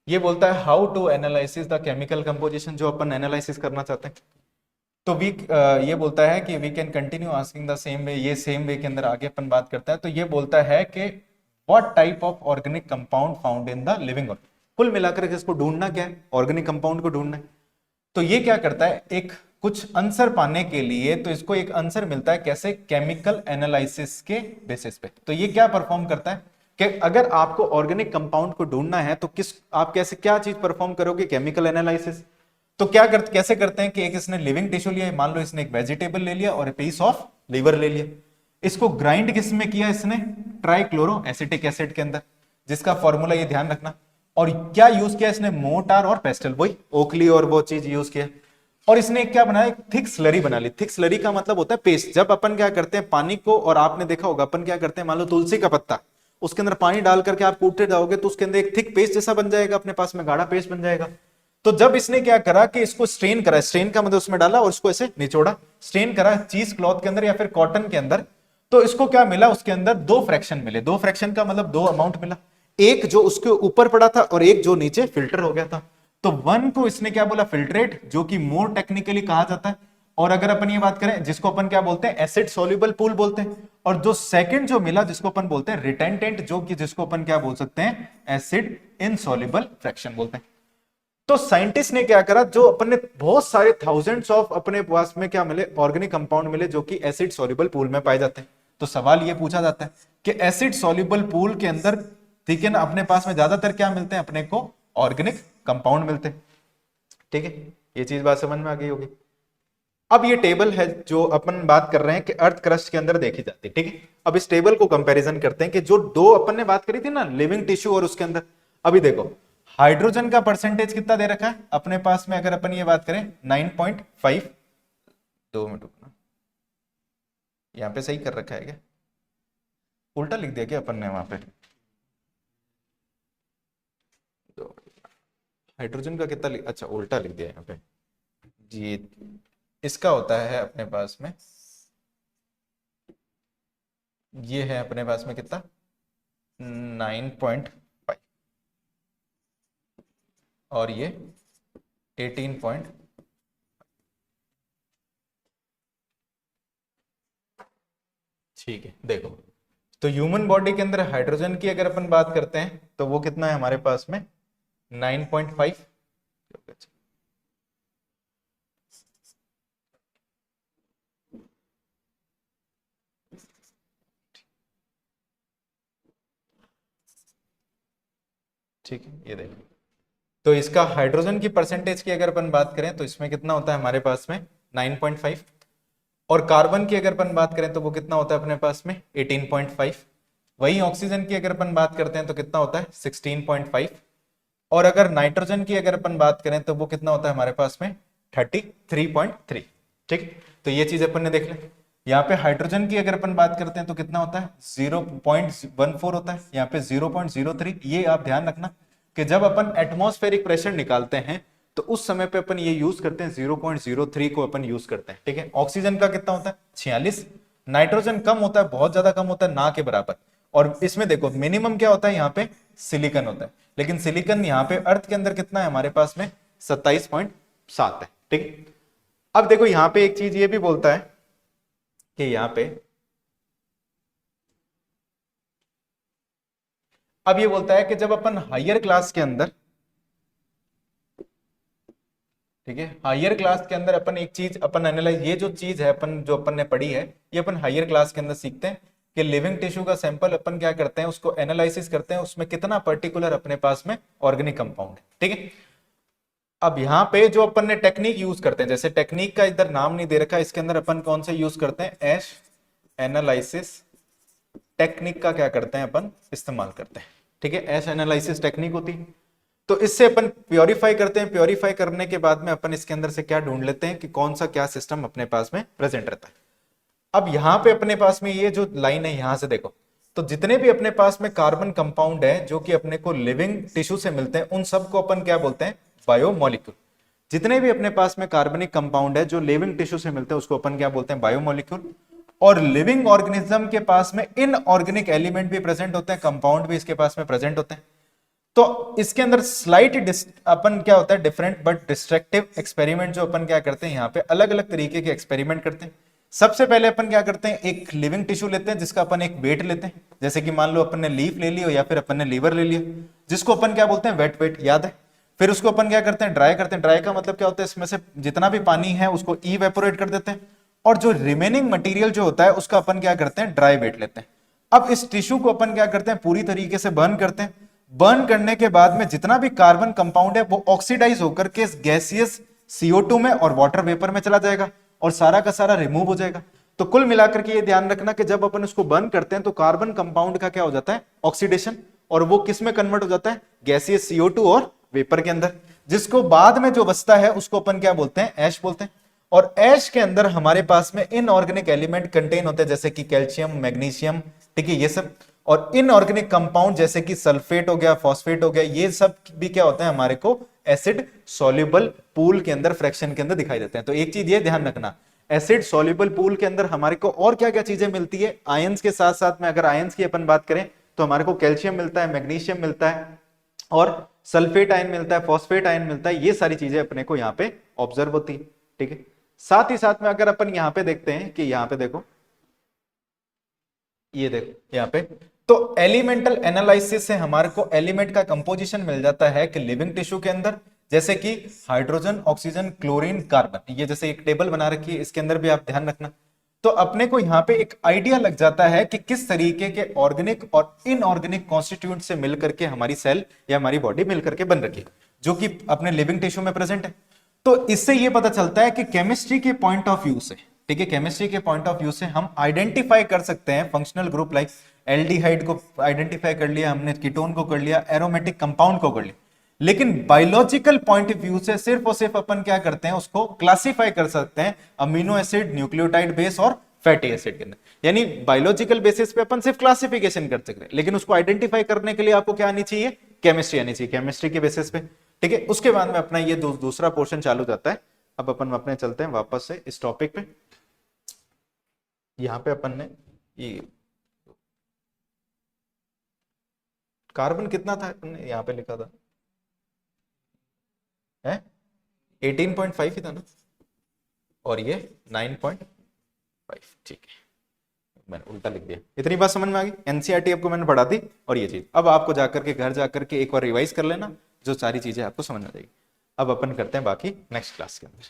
ये बोलता है how to analysis the chemical composition, जो अपन एनालिसिस करना चाहते हैं। तो ये बोलता है कि we can continue asking the same way, ये सेम वे के अंदर आगे अपन बात करता है। तो ये बोलता है कि what type of organic compound found in the living organism, कुल मिलाकर के इसको ढूंढना क्या है, ऑर्गेनिक कंपाउंड को ढूंढना है। तो ये क्या करता है, एक कुछ आंसर पाने के लिए, तो इसको एक आंसर मिलता है कैसे, केमिकल एनालिसिस के बेसिस पे। तो ये क्या परफॉर्म करता है कि अगर आपको ऑर्गेनिक कंपाउंड को ढूंढना है तो आप कैसे क्या चीज परफॉर्म करोगे, केमिकल एनालिसिस। तो कैसे करते हैं कि एक इसने लिविंग टिश्यू लिया, मान लो इसने एक वेजिटेबल ले लिया और पीस ऑफ लीवर ले लिया, इसको ग्राइंड किस में किया, इसने ट्राइक्लोरो एसिटिक एसिड के अंदर, जिसका फॉर्मूला ये ध्यान रखना। और क्या यूज किया इसने, मोर्टार और पेस्टल, वही ओकली और वो चीज यूज किया। और इसने क्या बनाया, एक थिक स्लरी बना ली। थिक स्लरी का मतलब होता है पेस्ट। जब अपन क्या करते हैं पानी को, और आपने देखा होगा अपन क्या करते हैं, मान लो तुलसी का पत्ता, उसके अंदर पानी डाल करके आप कूटते जाओगे तो उसके अंदर एक थिक पेस्ट जैसा बन जाएगा, अपने पास में गाढ़ा पेस्ट बन जाएगा। तो जब इसने क्या करा कि इसको स्ट्रेन करा, स्ट्रेन का मतलब उसमें डाला और इसको ऐसे निचोड़ा, स्ट्रेन करा चीज क्लॉथ के अंदर या फिर कॉटन के अंदर, तो इसको क्या मिला, उसके अंदर दो फ्रैक्शन मिले। दो फ्रैक्शन का मतलब दो अमाउंट मिला, एक जो उसके ऊपर पड़ा था और एक जो नीचे फिल्टर हो गया था। तो वन को इसने क्या बोला, फिल्ट्रेट, जो कि मोर टेक्निकली कहा जाता है, और अगर अपन ये बात करें जिसको अपन क्या बोलते हैं एसिड सोल्यूबल पूल बोलते हैं, और जो सेकंड जो मिला जिसको अपन बोलते हैं रिटेंटेंट, जो कि जिसको अपन क्या बोल सकते हैं एसिड इनसॉल्युबल फ्रैक्शन बोलते हैं। तो साइंटिस्ट ने क्या करा, जो अपने बहुत सारे थाउजेंड्स ऑफ अपने पास में क्या मिले ऑर्गेनिक कंपाउंड मिले जो कि एसिड सॉल्युबल पूल में पाए जाते हैं। तो सवाल ये पूछा जाता है कि एसिड सॉल्युबल पूल के अंदर ठीक है ना अपने पास में ज्यादातर क्या मिलते हैं अपने को ऑर्गेनिक कंपाउंड मिलते हैं। ठीक है, ये चीज बात समझ में आ गई होगी। अब ये टेबल है जो अपन बात कर रहे हैं कि अर्थ क्रस्ट के अंदर देखी जाती है। ठीक है, अब इस टेबल को कंपैरिजन करते हैं कि जो दो अपन ने बात करी थी ना लिविंग टिश्यू और उसके अंदर, अभी देखो हाइड्रोजन का परसेंटेज कितना दे रखा है अपने पास में, अगर अपन ये बात करें 9.5, 2 मिनट रुकना, यहां पे सही कर रखा है क्या, उल्टा लिख दिया क्या अपन ने वहां पे, हाइड्रोजन का कितना अच्छा उल्टा लिख दिया यहाँ पे जी। इसका होता है अपने पास में, ये है अपने पास में कितना 9.5 और ये 18. ठीक है, देखो तो ह्यूमन बॉडी के अंदर हाइड्रोजन की अगर अपन बात करते हैं तो वो कितना है हमारे पास में 9.5। ठीक है, ये देखो तो इसका हाइड्रोजन की परसेंटेज की अगर अपन बात करें तो इसमें कितना होता है हमारे पास में 9.5, और कार्बन की अगर अपन बात करें तो वो कितना होता है अपने पास में 18.5। वही ऑक्सीजन की अगर अपन बात करते हैं तो कितना होता है 16.5, और अगर नाइट्रोजन की अगर अपन बात करें तो वो कितना होता है हमारे पास में 33.3। ठीक है, तो ये चीज अपन ने देख लिया। यहाँ पे हाइड्रोजन की अगर अपन बात करते हैं तो कितना होता है 0.14 होता है, यहाँ पे 0.03। ये आप ध्यान रखना कि जब अपन एटमॉस्फेरिक प्रेशर निकालते हैं तो उस समय पे अपन ये यूज करते हैं 0.03 को अपन यूज करते हैं। ठीक है, ऑक्सीजन का कितना होता है 46, नाइट्रोजन कम होता है, बहुत ज्यादा कम होता है ना के बराबर, और इसमें देखो मिनिमम क्या होता है यहाँ पे सिलिकॉन होता है, लेकिन सिलिकॉन यहाँ पे अर्थ के अंदर कितना है हमारे पास में 27.7 है। ठीक है, अब देखो यहाँ पे एक चीज ये भी बोलता है कि यहाँ पे अब ये बोलता है कि जब अपन हायर क्लास के अंदर, ठीक है हायर क्लास के अंदर अपन एक चीज अपन एनालाइज, ये जो चीज है अपन जो अपन ने पढ़ी है ये अपन हायर क्लास के अंदर सीखते हैं कि लिविंग टिश्यू का सैंपल अपन क्या करते हैं उसको एनालिसिस करते हैं, उसमें कितना पर्टिकुलर अपने पास में ऑर्गेनिक कंपाउंड है। ठीक है, अब यहाँ पे जो अपन ने टेक्निक यूज करते हैं, जैसे टेक्निक का इधर नाम नहीं दे रखा, इसके अंदर अपन कौन से यूज करते हैं एश एनालिसिस टेक्निक का क्या करते हैं अपन इस्तेमाल करते हैं। ठीक है, एश एनालिसिस टेक्निक होती है, तो इससे अपन प्योरीफाई करते हैं, प्योरीफाई करने के बाद में अपन इसके अंदर से क्या ढूंढ लेते हैं कि कौन सा क्या सिस्टम अपने पास में प्रेजेंट रहता है। अब यहाँ पे अपने पास में ये जो लाइन है यहां से देखो, तो जितने भी अपने पास में कार्बन कंपाउंड है जो कि अपने को लिविंग टिश्यू से मिलते हैं उन सबको अपन क्या बोलते हैं बायोमोलिक्यूल। जितने भी अपने पास में कार्बनिक कंपाउंड है जो लिविंग टिश्यू से मिलते हैं उसको अपन क्या बोलते हैं बायोमोलिक्यूल। और लिविंग ऑर्गेनिज्म के पास में इनऑर्गेनिक एलिमेंट भी प्रेजेंट होते हैं, कंपाउंड भी इसके पास में प्रेजेंट होते हैं। तो इसके अंदर स्लाइट अपन क्या होता है डिफरेंट बट डिस्ट्रक्टिव एक्सपेरिमेंट जो अपन क्या करते हैं यहाँ पे अलग अलग तरीके के एक्सपेरिमेंट करते हैं। सबसे पहले अपन क्या करते हैं एक लिविंग टिश्यू लेते हैं जिसका अपन एक वेट लेते हैं, जैसे कि मान लो अपन ने लीफ ले लिया या फिर अपन ने लीवर ले लिया, जिसको अपन क्या बोलते हैं वेट वेट, याद है। फिर उसको अपन क्या करते हैं ड्राई करते हैं, ड्राई का मतलब क्या होता है इसमें से जितना भी पानी है उसको इवेपोरेट कर देते हैं, और जो रिमेनिंग मटेरियल जो होता है उसका अपन क्या करते हैं ड्राई वेट लेते हैं। अब इस टिश्यू को अपन क्या करते हैं पूरी तरीके से बर्न करते हैं, बर्न करने के बाद में जितना भी कार्बन कंपाउंड है वो ऑक्सीडाइज होकर के गैसियस CO2 में और वाटर वेपर में चला जाएगा और सारा का सारा रिमूव हो जाएगा। तो कुल मिलाकर के ये ध्यान रखना कि जब अपन उसको बर्न करते हैं तो कार्बन कंपाउंड का क्या हो जाता है ऑक्सीडेशन, और वो किस में कन्वर्ट हो जाता है गैसियस CO2 और वेपर के अंदर, जिसको बाद में जो बचता है उसको अपन क्या बोलते हैं ऐश बोलते हैं। और ऐश के अंदर हमारे पास में इनऑर्गेनिक एलिमेंट कंटेन होते हैं जैसे कि कैल्शियम मैग्नीशियम, ठीक है ये सब, और इनऑर्गेनिक कंपाउंड जैसे कि सल्फेट हो गया फॉस्फेट हो गया, ये सब भी क्या होता है हमारे को एसिड सॉल्युबल पूल के अंदर फ्रैक्शन के अंदर दिखाई देते हैं। तो एक चीज ये ध्यान रखना एसिड सॉल्युबल पूल के अंदर हमारे को और क्या क्या चीजें मिलती है, आयंस के साथ साथ में अगर आयंस की अपन बात करें तो हमारे को कैल्शियम मिलता है मैग्नीशियम मिलता है और सल्फेट आयन मिलता है फॉस्फेट आयन मिलता है, ये सारी चीजें अपने को यहाँ पे ऑब्जर्व होती है। ठीक है, साथ ही साथ में अगर अपन यहाँ पे देखते हैं कि यहाँ पे देखो, ये देखो यहाँ पे, तो एलिमेंटल एनालिसिस से हमारे को एलिमेंट का कंपोजिशन मिल जाता है कि लिविंग टिश्यू के अंदर, जैसे कि हाइड्रोजन, ऑक्सीजन, क्लोरीन, कार्बन, ये जैसे एक टेबल बना रखी है, इसके अंदर भी आप ध्यान रखना। तो अपने को यहाँ पे एक आइडिया लग जाता है कि किस तरीके के ऑर्गेनिक और इनऑर्गेनिक कॉन्स्टिट्यूएंट से मिलकर के हमारी सेल या हमारी बॉडी मिलकर के बन रखी है, जो कि अपने लिविंग टिश्यू में प्रेजेंट है। तो इससे ये पता चलता है कि केमिस्ट्री के पॉइंट ऑफ व्यू से, ठीक है, केमिस्ट्री के पॉइंट ऑफ व्यू से हम आइडेंटिफाई कर सकते हैं फंक्शनल ग्रुप, लाइक एल्डिहाइड को आइडेंटिफाई कर लिया हमने, कीटोन को कर लिया, एरोमेटिक कंपाउंड को कर लिया। लेकिन बायोलॉजिकल पॉइंट ऑफ व्यू से सिर्फ और सिर्फ अपन क्या करते हैं, उसको क्लासिफाई कर सकते हैं अमीनो एसिड, न्यूक्लियोटाइड बेस और फैटी एसिड के अंदर। यानी बायोलॉजिकल बेसिस पे अपन सिर्फ क्लासिफिकेशन कर सकते हैं, लेकिन उसको आइडेंटिफाई करने के लिए आपको क्या आनी चाहिए, केमिस्ट्री आनी चाहिए, केमिस्ट्री के बेसिस पे, ठीक है। उसके बाद में अपना ये दूसरा पोर्शन चालू हो जाता है। अब अपन अपने चलते हैं वापस से इस टॉपिक पे। यहां पे अपन ने ये कार्बन कितना था, अपन ने यहां पे लिखा था है 18.5 ही था ना, और ये 9.5, ठीक है, मैंने उल्टा लिख दिया। इतनी बात समझ में आ गई, एनसीईआरटी आपको मैंने पढ़ा दी, और ये चीज अब आपको जाकर के घर जाकर के एक बार रिवाइज कर लेना, जो सारी चीजें आपको समझ में आ जाएगी। अब अपन करते हैं बाकी नेक्स्ट क्लास के अंदर।